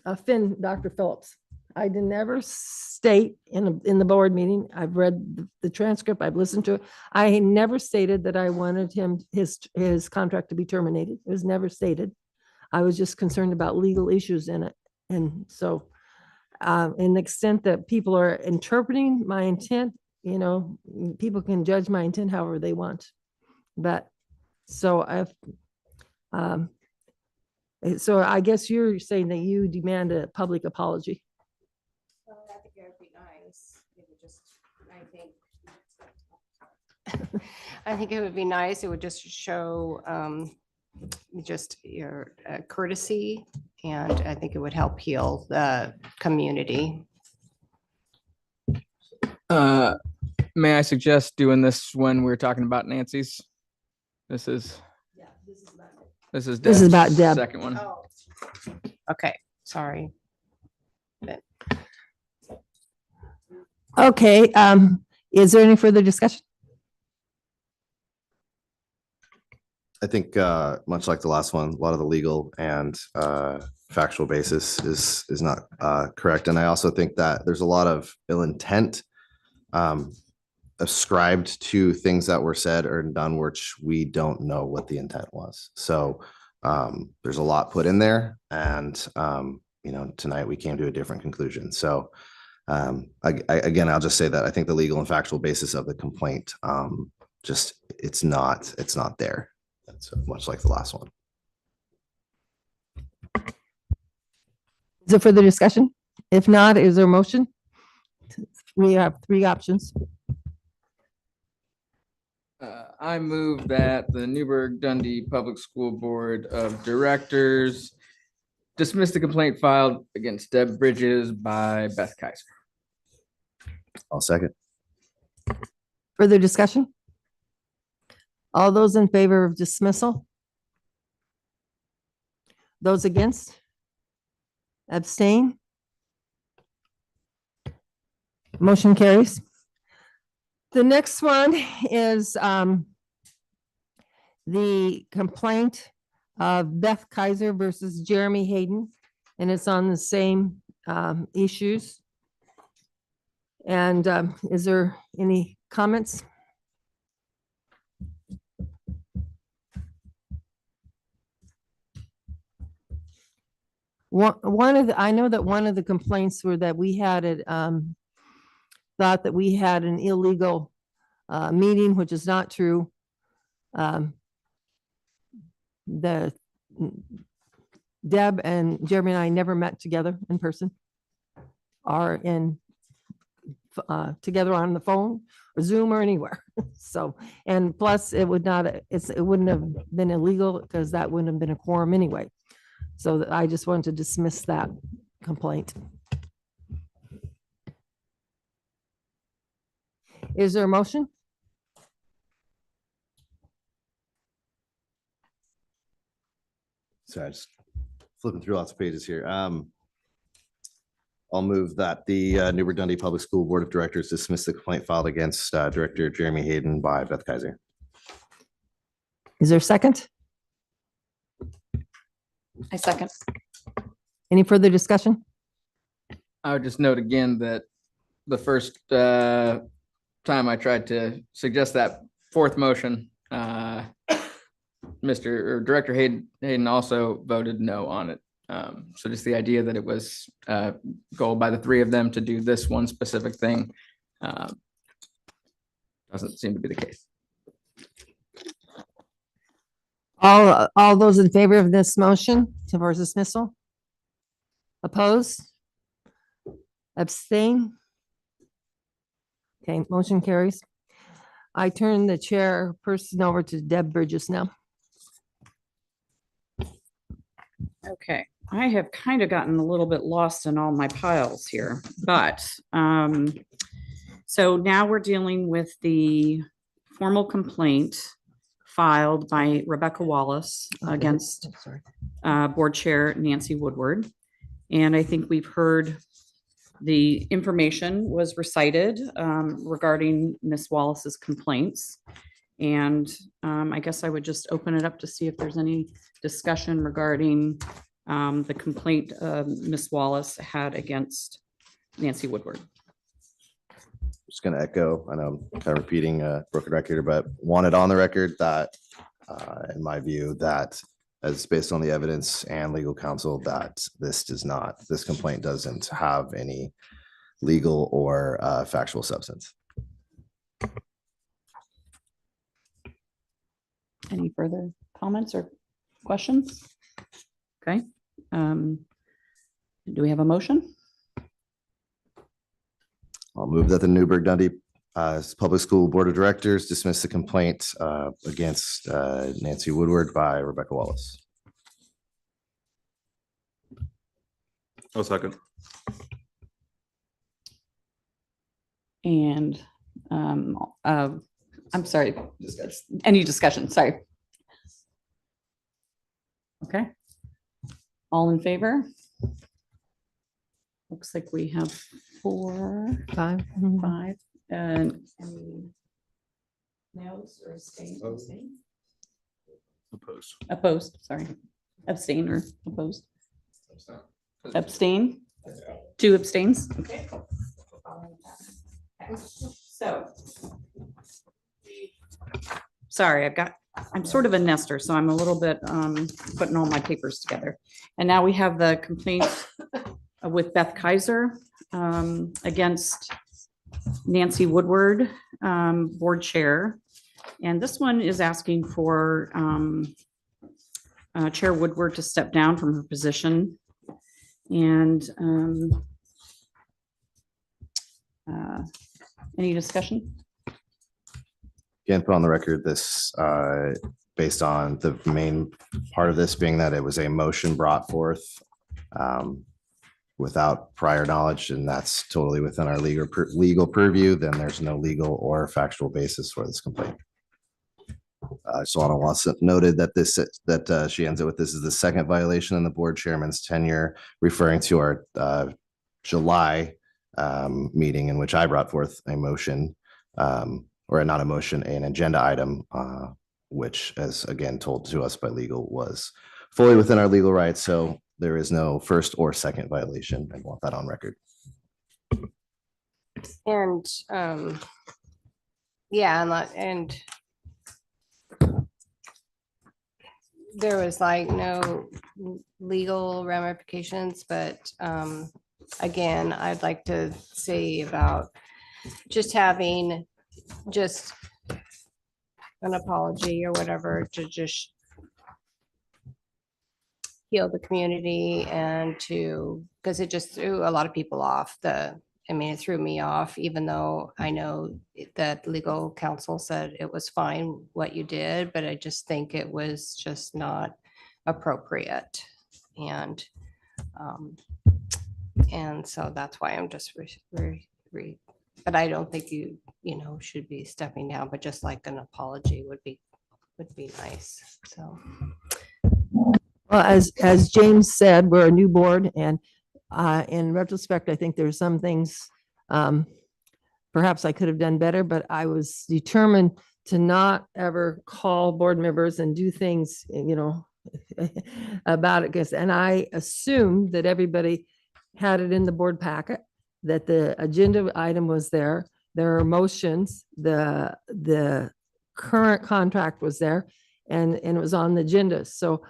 offend Dr. Phillips. I did never state in the board meeting, I've read the transcript, I've listened to it. I never stated that I wanted his contract to be terminated. It was never stated. I was just concerned about legal issues in it. And so in the extent that people are interpreting my intent, people can judge my intent however they want. But so so I guess you're saying that you demand a public apology. I think it would be nice. It would just, I think it would be nice. It would just show just your courtesy, and I think it would help heal the community. May I suggest doing this when we're talking about Nancy's? This is This is about Deb's Deb. second one. Oh. Okay, sorry. Okay, is there any further discussion? I think much like the last one, a lot of the legal and factual basis is not correct. And I also think that there's a lot of ill intent ascribed to things that were said or done, which we don't know what the intent was. So there's a lot put in there, and tonight we came to a different conclusion. So again, I'll just say that I think the legal and factual basis of the complaint, it's not there. That's much like the last one. Is there further discussion? If not, is there a motion? We have three options. I move that the Newburgh Dundee Public School Board of Directors dismiss the complaint filed against Deb Bridges by Beth Kaiser. I'll second. Further discussion? All those in favor of dismissal? Those against? Abstain? Motion carries. The next one is the complaint of Beth Kaiser versus Jeremy Hayden, and it's on the same issues. And is there any comments? I know that one of the complaints were that we had thought that we had an illegal meeting, which is not true. The Deb and Jeremy and I never met together in person, or together on the phone or Zoom or anywhere. So, and plus it wouldn't have been illegal because that wouldn't have been a quorum anyway. So I just wanted to dismiss that complaint. Is there a motion? Sorry, just flipping through lots of pages here. I'll move that the Newburgh Dundee Public School Board of Directors dismiss the complaint filed against Director Jeremy Hayden by Beth Kaiser. Is there a second? I second. Any further discussion? I would just note again that the first time I tried to suggest that fourth motion, Director Hayden also voted no on it. So just the idea that it was goal by the three of them to do this one specific thing doesn't seem to be the case. All those in favor of this motion for dismissal? Opposed? Abstain? Okay, motion carries. I turn the chairperson over to Deb Bridges now. Okay, I have kind of gotten a little bit lost in all my piles here, but so now we're dealing with the formal complaint filed by Rebecca Wallace against Board Chair Nancy Woodward. And I think we've heard the information was recited regarding Ms. Wallace's complaints. And I guess I would just open it up to see if there's any discussion regarding the complaint Ms. Wallace had against Nancy Woodward. Just going to echo, I know I'm kind of repeating a broken record, but wanted on the record that, in my view, that as based on the evidence and legal counsel, that this complaint doesn't have any legal or factual substance. Any further comments or questions? Okay. Do we have a motion? I'll move that the Newburgh Dundee Public School Board of Directors dismiss the complaint against Nancy Woodward by Rebecca Wallace. I'll second. And I'm sorry, any discussion? Sorry. Okay. All in favor? Looks like we have 5. And any no's or abstain? Opposed, sorry. Abstain or opposed? Abstain? 2 abstains? Okay. So. Sorry, I'm sort of a nester, so I'm a little bit putting all my papers together. And now we have the complaint with Beth Kaiser against Nancy Woodward, Board Chair. And this one is asking for Chair Woodward to step down from her position. And any discussion? Again, put on the record this, based on the main part of this being that it was a motion brought forth without prior knowledge, and that's totally within our legal purview, then there's no legal or factual basis for this complaint. So I want to noted that she ends it with, this is the second violation in the board chairman's tenure, referring to our July meeting in which I brought forth a motion, or not a motion, an agenda item, which, as again told to us by legal, was fully within our legal rights. So there is no first or second violation. I want that on record. And yeah, and there was like no legal ramifications, but again, I'd like to say about just having just an apology or whatever to just heal the community, and because it just threw a lot of people off. It threw me off, even though I know that legal counsel said it was fine what you did, but I just think it was just not appropriate. And so that's why I'm just but I don't think you should be stepping down, but just like an apology would be nice. So. Well, as James said, we're a new board, and in retrospect, I think there's some things perhaps I could have done better, but I was determined to not ever call board members and do things, about it. And I assumed that everybody had it in the board packet, that the agenda item was there. There are motions, the current contract was there, and it was on the agenda. So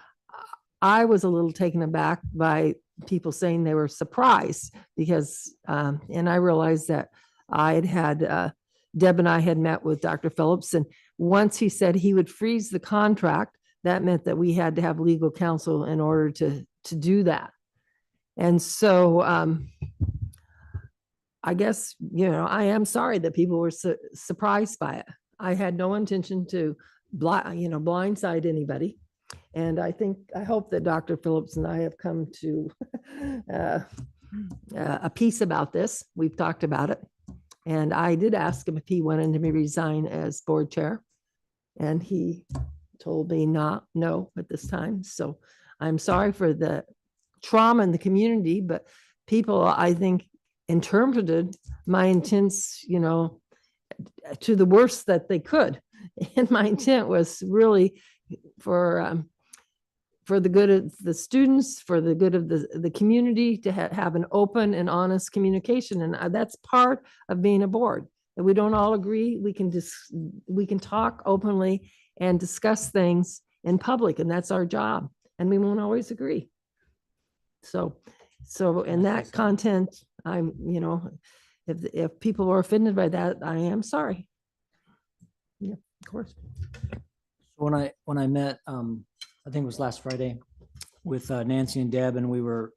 I was a little taken aback by people saying they were surprised because, and I realized that Deb and I had met with Dr. Phillips, and once he said he would freeze the contract, that meant that we had to have legal counsel in order to do that. And so I guess, I am sorry that people were surprised by it. I had no intention to blindside anybody. And I hope that Dr. Phillips and I have come to a peace about this. We've talked about it. And I did ask him if he wanted to resign as board chair. And he told me no at this time. So I'm sorry for the trauma in the community, but people, I think, interpreted my intents, to the worst that they could. And my intent was really for the good of the students, for the good of the community, to have an open and honest communication. And that's part of being a board. If we don't all agree, we can talk openly and discuss things in public, and that's our job. And we won't always agree. So in that content, I'm, if people are offended by that, I am sorry. Yeah, of course. When I met, I think it was last Friday, with Nancy and Deb, and we were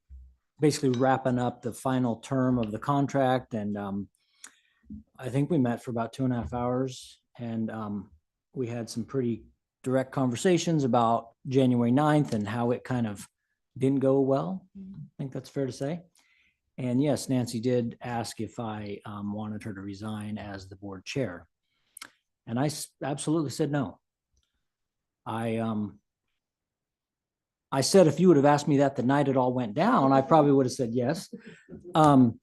basically wrapping up the final term of the contract. And I think we met for about 2.5 hours, and we had some pretty direct conversations about January 9th and how it kind of didn't go well. I think that's fair to say. And yes, Nancy did ask if I wanted her to resign as the board chair. And I absolutely said no. I said, if you would have asked me that the night it all went down, I probably would have said yes. But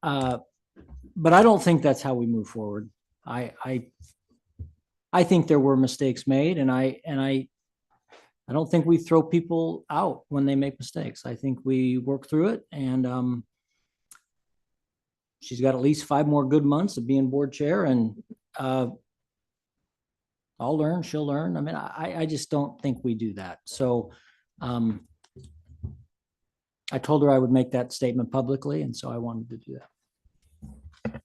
I don't think that's how we move forward. I think there were mistakes made, and I don't think we throw people out when they make mistakes. I think we work through it, and she's got at least 5 more good months of being board chair, and I'll learn, she'll learn. I mean, I just don't think we do that. So I told her I would make that statement publicly, and so I wanted to do that.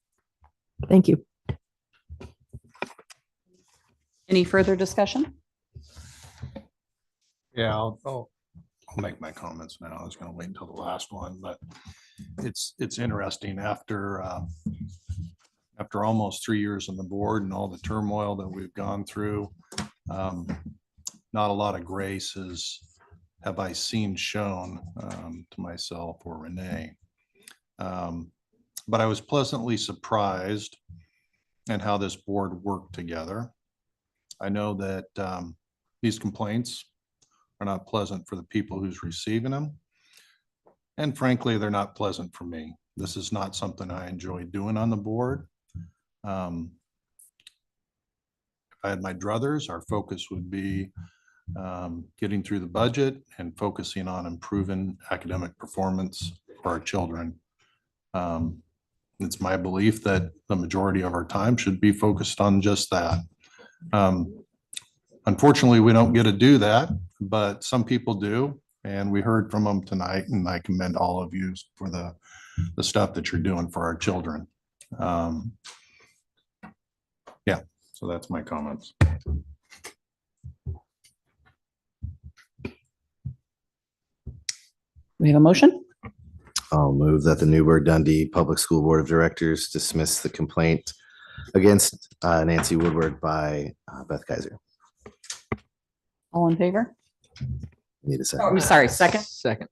Thank you. Any further discussion? Yeah, I'll make my comments now. I was going to wait until the last one, but it's interesting after almost 3 years on the board and all the turmoil that we've gone through. Not a lot of grace have I seen shown to myself or Renee. But I was pleasantly surprised in how this board worked together. I know that these complaints are not pleasant for the people who's receiving them. And frankly, they're not pleasant for me. This is not something I enjoy doing on the board. If I had my druthers, our focus would be getting through the budget and focusing on improving academic performance for our children. It's my belief that the majority of our time should be focused on just that. Unfortunately, we don't get to do that, but some people do. And we heard from them tonight, and I commend all of you for the stuff that you're doing for our children. Yeah, so that's my comments. We have a motion? I'll move that the Newburgh Dundee Public School Board of Directors dismiss the complaint against Nancy Woodward by Beth Kaiser. All in favor? Need a Oh, second. I'm sorry, second? Second.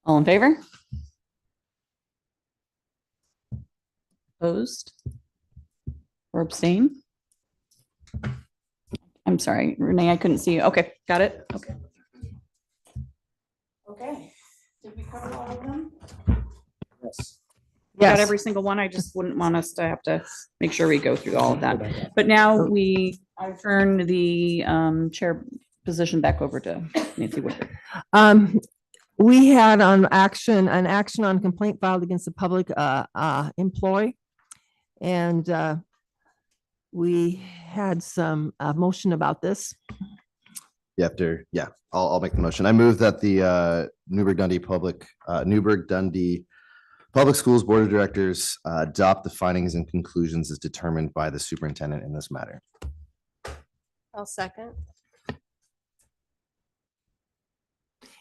All in favor? Opposed? Or abstain? I'm sorry, Renee, I couldn't see you. Okay, got it. Okay. got Yes. every single one. I just wouldn't want us to have to make sure we go through all of that. But now I turn the chair position back over to Nancy Woodard. We had an action on complaint filed against a public employee. And we had some motion about this. I'll make the motion. I move that the Newburgh-Dundee Public Schools Board of Directors adopt the findings and conclusions as determined by the superintendent in this matter. I'll second.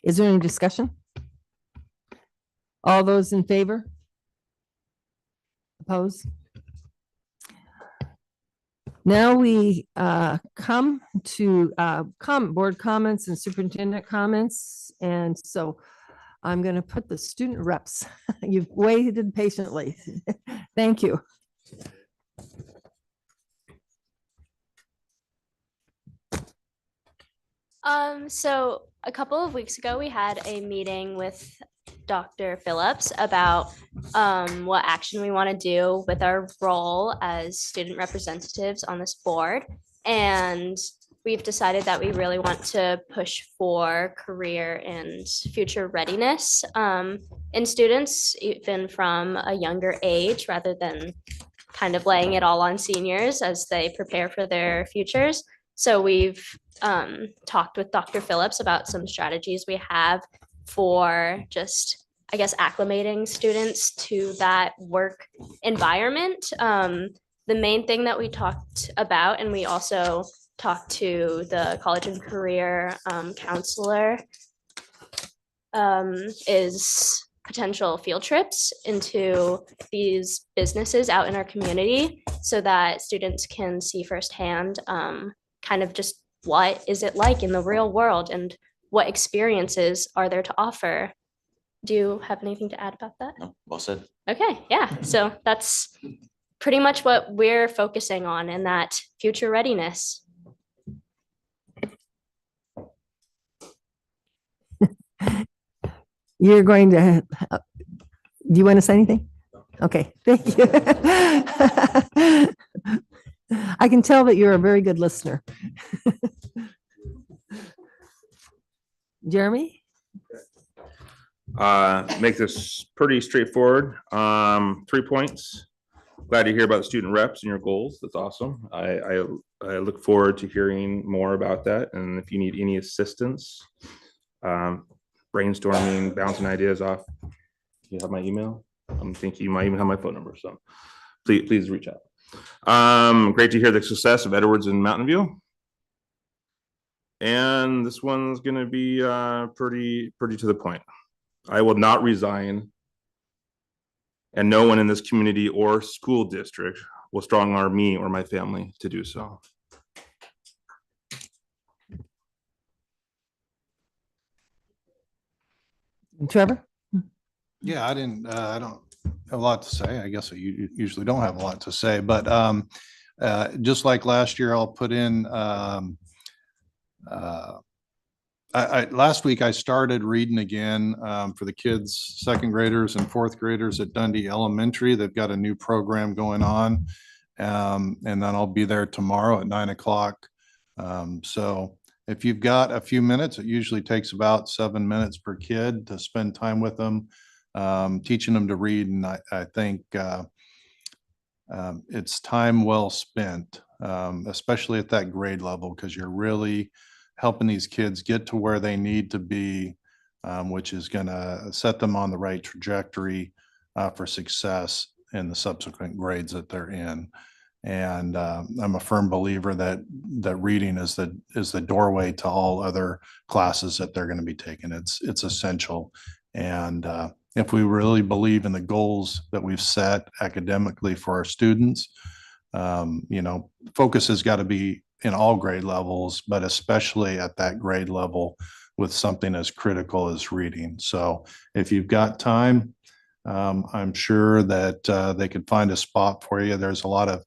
Is there any discussion? All those in favor? Oppose? Now we come to board comments and superintendent comments. And so I'm going to put the student reps. You've waited patiently. Thank you. So a couple of weeks ago, we had a meeting with Dr. Phillips about what action we want to do with our role as student representatives on this board. And we've decided that we really want to push for career and future readiness in students, even from a younger age, rather than kind of laying it all on seniors as they prepare for their futures. So we've talked with Dr. Phillips about some strategies we have for just, I guess, acclimating students to that work environment. The main thing that we talked about, and we also talked to the college and career counselor, is potential field trips into these businesses out in our community so that students can see firsthand kind of just what is it like in the real world and what experiences are there to offer. Do you have anything to add about that? No, well said. Okay, yeah. So that's pretty much what we're focusing on in that future readiness. You're going to, do you want to say anything? Okay, thank you. I can tell that you're a very good listener. Jeremy? Make this pretty straightforward. 3 points. Glad to hear about the student reps and your goals. That's awesome. I look forward to hearing more about that. And if you need any assistance, brainstorming, bouncing ideas off, you have my email. I'm thinking you might even have my phone number. So please reach out. Great to hear the success of Edwards and Mountain View. And this one's going to be pretty to the point. I will not resign, and no one in this community or school district will strong arm me or my family to do so. Trevor? Yeah, I don't have a lot to say. I guess you usually don't have a lot to say, but just like last year, I'll put in, last week I started reading again for the kids, second graders and fourth graders at Dundee Elementary. They've got a new program going on. And then I'll be there tomorrow at 9 o'clock. So if you've got a few minutes, it usually takes about 7 minutes per kid to spend time with them, teaching them to read. And I think it's time well spent, especially at that grade level, because you're really helping these kids get to where they need to be, which is going to set them on the right trajectory for success in the subsequent grades that they're in. And I'm a firm believer that reading is the doorway to all other classes that they're going to be taking. It's essential. And if we really believe in the goals that we've set academically for our students, focus has got to be in all grade levels, but especially at that grade level with something as critical as reading. So if you've got time, I'm sure that they could find a spot for you. There's a lot of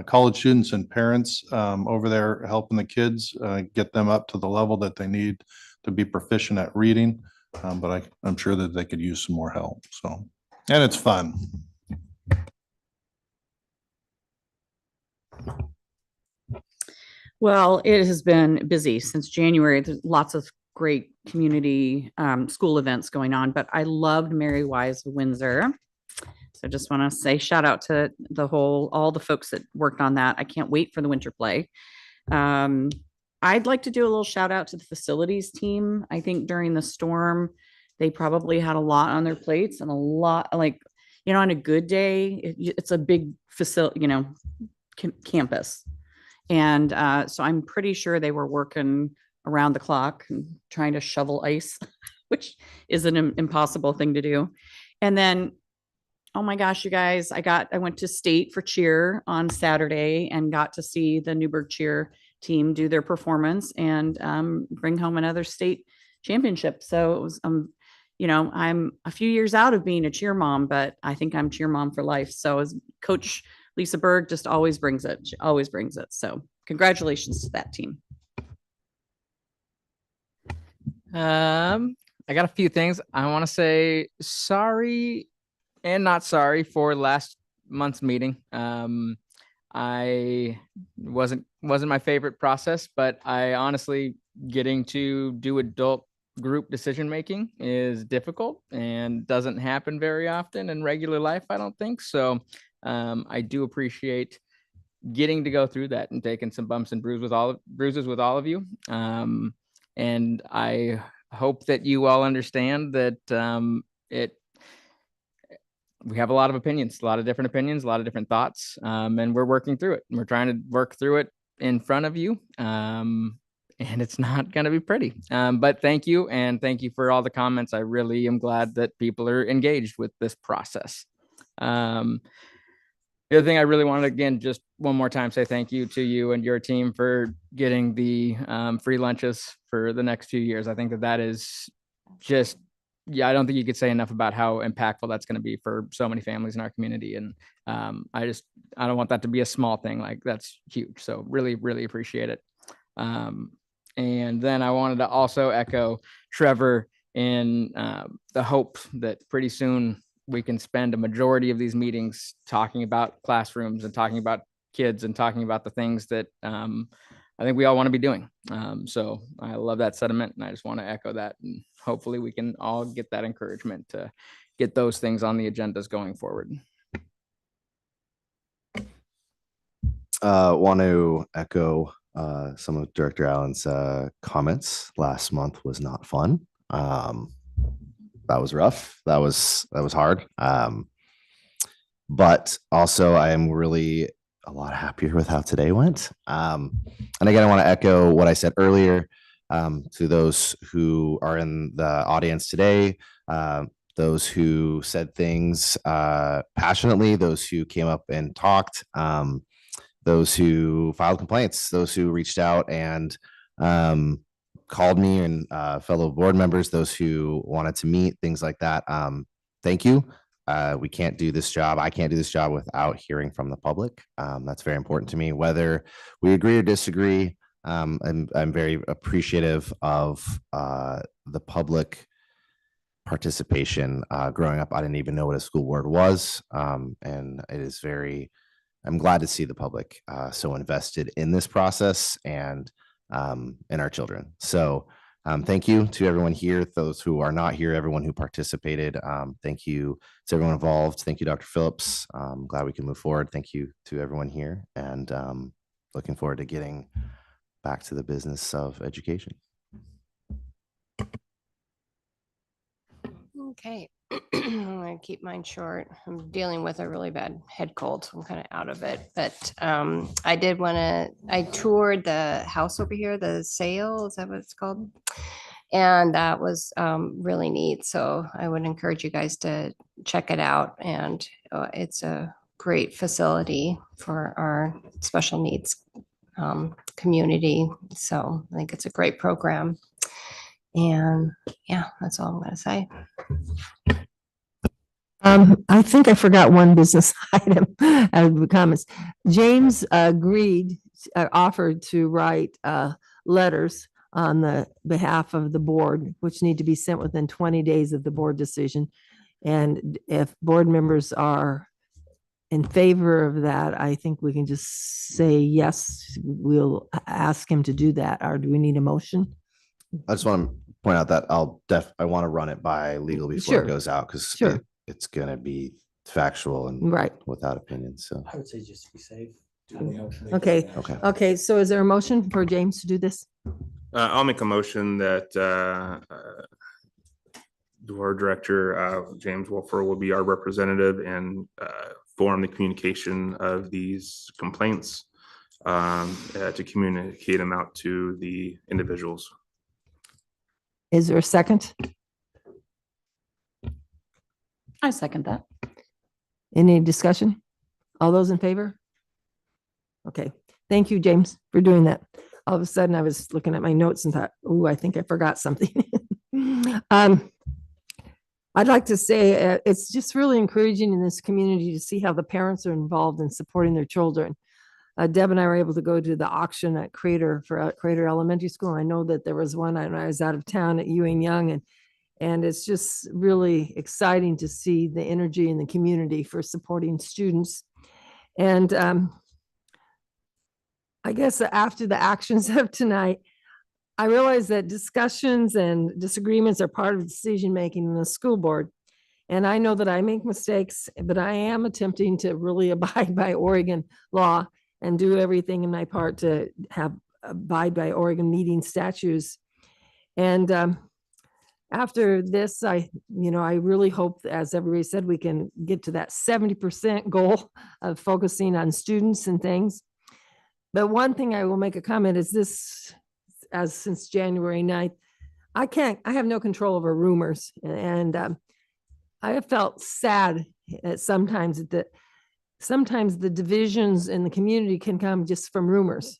college students and parents over there helping the kids get them up to the level that they need to be proficient at reading. But I'm sure that they could use some more help. So, and it's fun. Well, it has been busy since January. There's lots of great community school events going on, but I loved Mary Wise Windsor. So just want to say shout out to all the folks that worked on that. I can't wait for the winter play. I'd like to do a little shout out to the facilities team. I think during the storm, they probably had a lot on their plates and a lot on a good day, it's a big facility, campus. And so I'm pretty sure they were working around the clock and trying to shovel ice, which is an impossible thing to do. And then, oh my gosh, you guys, I went to state for cheer on Saturday and got to see the Newburgh cheer team do their performance and bring home another state championship. So it was, I'm a few years out of being a cheer mom, but I think I'm cheer mom for life. So as Coach Lisa Berg just always brings it. She always brings it. So congratulations to that team. I got a few things. I want to say sorry and not sorry for last month's meeting. I wasn't my favorite process, but I honestly getting to do adult group decision making is difficult and doesn't happen very often in regular life, I don't think. So I do appreciate getting to go through that and taking some bumps and bruises with all of you. And I hope that you all understand that we have a lot of opinions, a lot of different opinions, a lot of different thoughts, and we're working through it. We're trying to work through it in front of you, and it's not going to be pretty. But thank you, and thank you for all the comments. I really am glad that people are engaged with this process. The other thing I really wanted, again, just one more time, say thank you to you and your team for getting the free lunches for the next few years. I think that is just, I don't think you could say enough about how impactful that's going to be for so many families in our community. And I don't want that to be a small thing. Like, that's huge. So really, really appreciate it. And then I wanted to also echo Trevor in the hope that pretty soon we can spend a majority of these meetings talking about classrooms and talking about kids and talking about the things that I think we all want to be doing. So I love that sentiment, and I just want to echo that. And hopefully we can all get that encouragement to get those things on the agendas going forward. Want to echo some of Director Allen's comments. Last month was not fun. That was rough. That was hard. But also I am really a lot happier with how today went. And again, I want to echo what I said earlier to those who are in the audience today, those who said things passionately, those who came up and talked, those who filed complaints, those who reached out and called me, and fellow board members, those who wanted to meet, things like that. Thank you. We can't do this job. I can't do this job without hearing from the public. That's very important to me, whether we agree or disagree. I'm very appreciative of the public participation. Growing up, I didn't even know what a school board was. And it is I'm glad to see the public so invested in this process and in our children. So thank you to everyone here, those who are not here, everyone who participated. Thank you to everyone involved. Thank you, Dr. Phillips. I'm glad we can move forward. Thank you to everyone here, and looking forward to getting back to the business of education. Okay, I'm gonna keep mine short. I'm dealing with a really bad head cold, so I'm kind of out of it. But I toured the house over here, the sale, is that what it's called? And that was really neat. So I would encourage you guys to check it out. And it's a great facility for our special needs community. So I think it's a great program. And yeah, that's all I'm going to say. I think I forgot one business item out of the comments. James offered to write letters on the behalf of the board, which need to be sent within 20 days of the board decision. And if board members are in favor of that, I think we can just say, yes, we'll ask him to do that. Or do we need a motion? I just want to point out that I want to run it by legal before Sure. it goes out because Sure. it's going to be factual and Right. without opinion. So, I would say just to be safe. Okay. okay. Okay, so is there a motion for James to do this? I'll make a motion that our director, James Wolfer, will be our representative and form the communication of these complaints to communicate them out to the individuals. Is there a second? I second that. Any discussion? All those in favor? Okay, thank you, James, for doing that. All of a sudden, I was looking at my notes and thought, oh, I think I forgot something. I'd like to say it's just really encouraging in this community to see how the parents are involved in supporting their children. Deb and I were able to go to the auction at Crater for Crater Elementary School. I know that there was one when I was out of town at Ewing Young, and it's just really exciting to see the energy in the community for supporting students. And I guess after the actions of tonight, I realize that discussions and disagreements are part of decision-making in the school board. And I know that I make mistakes, but I am attempting to really abide by Oregon law and do everything in my part to abide by Oregon meeting statutes. And after this, I really hope, as everybody said, we can get to that 70% goal of focusing on students and things. But one thing I will make a comment is this, as since January 9th, I have no control over rumors. And I have felt sad at sometimes that sometimes the divisions in the community can come just from rumors.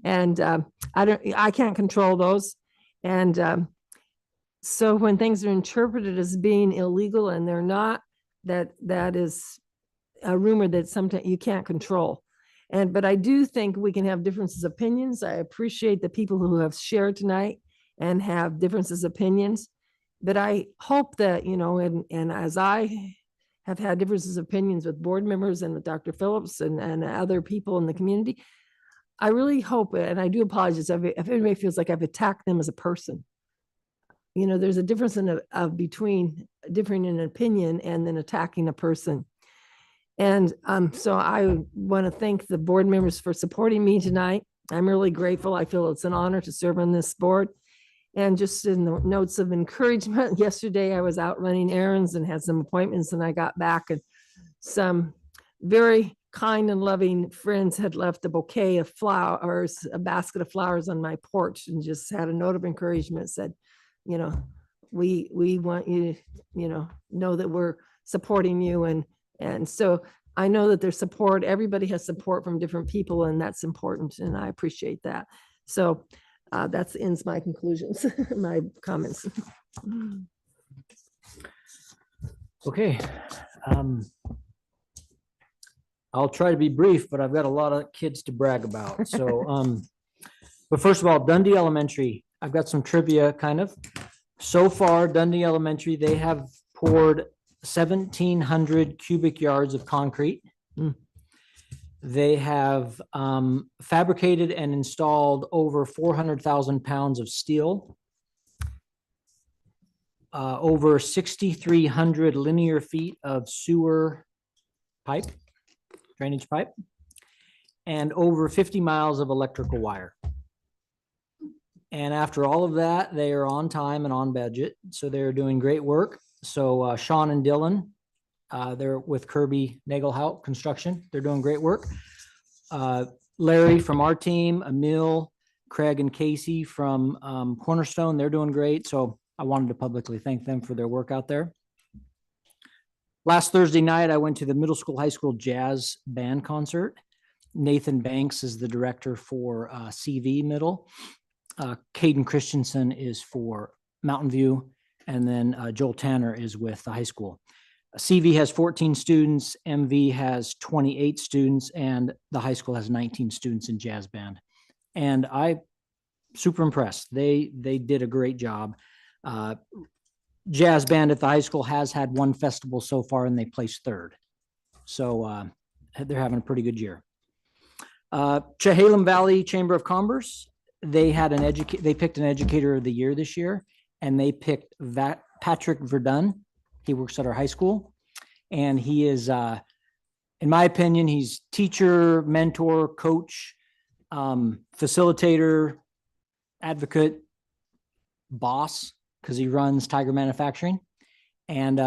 And I can't control those. And so when things are interpreted as being illegal and they're not, that is a rumor that sometimes you can't control. But I do think we can have differences of opinions. I appreciate the people who have shared tonight and have differences of opinions. But I hope that, and as I have had differences of opinions with board members and with Dr. Phillips and other people in the community, I really hope, and I do apologize if anybody feels like I've attacked them as a person. There's a difference between differing in opinion and then attacking a person. And so I want to thank the board members for supporting me tonight. I'm really grateful. I feel it's an honor to serve on this board. And just in the notes of encouragement, yesterday I was out running errands and had some appointments, and I got back and some very kind and loving friends had left a bouquet of flowers, a basket of flowers on my porch, and just had a note of encouragement, said, we want you to, know that we're supporting you. And so I know that there's support. Everybody has support from different people, and that's important. And I appreciate that. So that ends my conclusions, my comments. Okay. I'll try to be brief, but I've got a lot of kids to brag about. So, but first of all, Dundee Elementary, I've got some trivia kind of. So far, Dundee Elementary, they have poured 1,700 cubic yards of concrete. They have fabricated and installed over 400,000 pounds of steel, over 6,300 linear feet of sewer pipe, drainage pipe, and over 50 miles of electrical wire. And after all of that, they are on time and on budget. So they're doing great work. So Sean and Dylan, they're with Kirby Nagelhout Construction. They're doing great work. Larry from our team, Emil, Craig and Casey from Cornerstone, they're doing great. So I wanted to publicly thank them for their work out there. Last Thursday night, I went to the middle school, high school jazz band concert. Nathan Banks is the director for CV Middle. Caden Christensen is for Mountain View. And then Joel Tanner is with the high school. CV has 14 students, MV has 28 students, and the high school has 19 students in jazz band. And I super impressed. They did a great job. Jazz band at the high school has had one festival so far, and they placed third. So they're having a pretty good year. Chehalem Valley Chamber of Commerce, they picked an educator of the year this year, and they picked Patrick Verdun. He works at our high school, and he is, in my opinion, he's teacher, mentor, coach, facilitator, advocate, boss, because he runs Tiger Manufacturing, and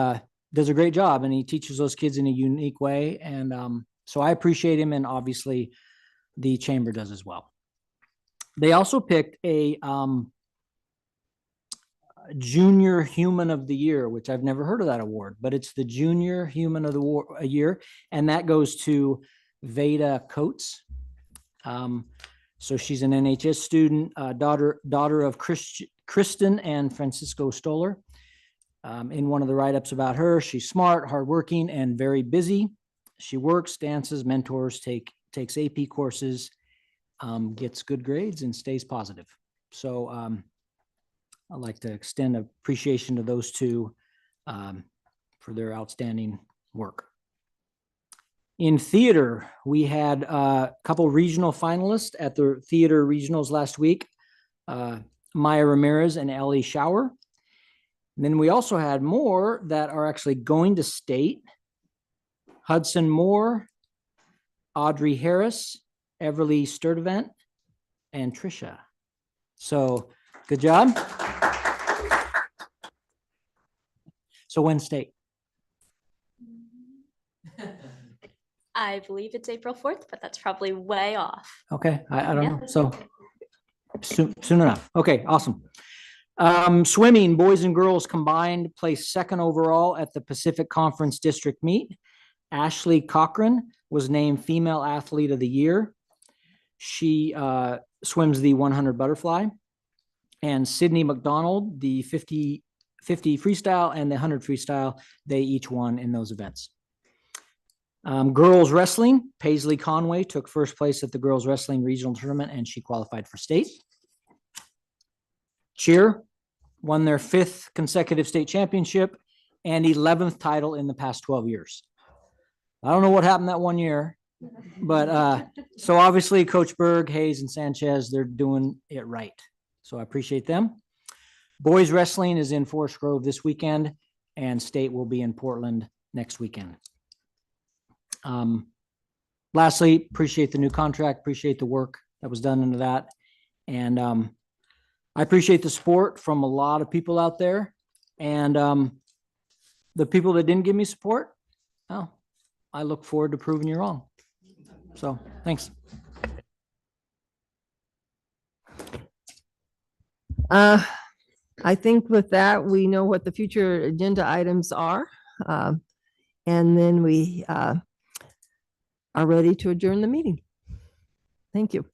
does a great job, and he teaches those kids in a unique way. And so I appreciate him, and obviously the chamber does as well. They also picked a Junior Human of the Year, which I've never heard of that award, but it's the Junior Human of the Year, and that goes to Veda Coates. So she's an NHS student, daughter of Kristen and Francisco Stoller. In one of the write-ups about her, she's smart, hardworking, and very busy. She works, dances, mentors, takes AP courses, gets good grades, and stays positive. So I'd like to extend appreciation to those two for their outstanding work. In theater, we had a couple regional finalists at the theater regionals last week, Maya Ramirez and Ellie Shower. And then we also had more that are actually going to state: Hudson Moore, Audrey Harris, Everly Sturdivant, and Trisha. So good job. So when state? I believe it's April 4th, but that's probably way off. Okay, I don't Yeah, know. that's So soon enough. Okay, awesome. Swimming, boys and girls combined, placed second overall at the Pacific Conference District Meet. Ashley Cochran was named Female Athlete of the Year. She swims the 100 butterfly. And Sydney McDonald, the 50 freestyle and the 100 freestyle, they each won in those events. Girls wrestling, Paisley Conway took first place at the girls wrestling regional tournament, and she qualified for state. Cheer won their 5th consecutive state championship and 11th title in the past 12 years. I don't know what happened that one year, but so obviously Coach Berg, Hayes, and Sanchez, they're doing it right. So I appreciate them. Boys wrestling is in Forest Grove this weekend, and state will be in Portland next weekend. Lastly, appreciate the new contract, appreciate the work that was done into that. And I appreciate the support from a lot of people out there. And the people that didn't give me support, well, I look forward to proving you wrong. So thanks. I think with that, we know what the future agenda items are. And then we are ready to adjourn the meeting. Thank you.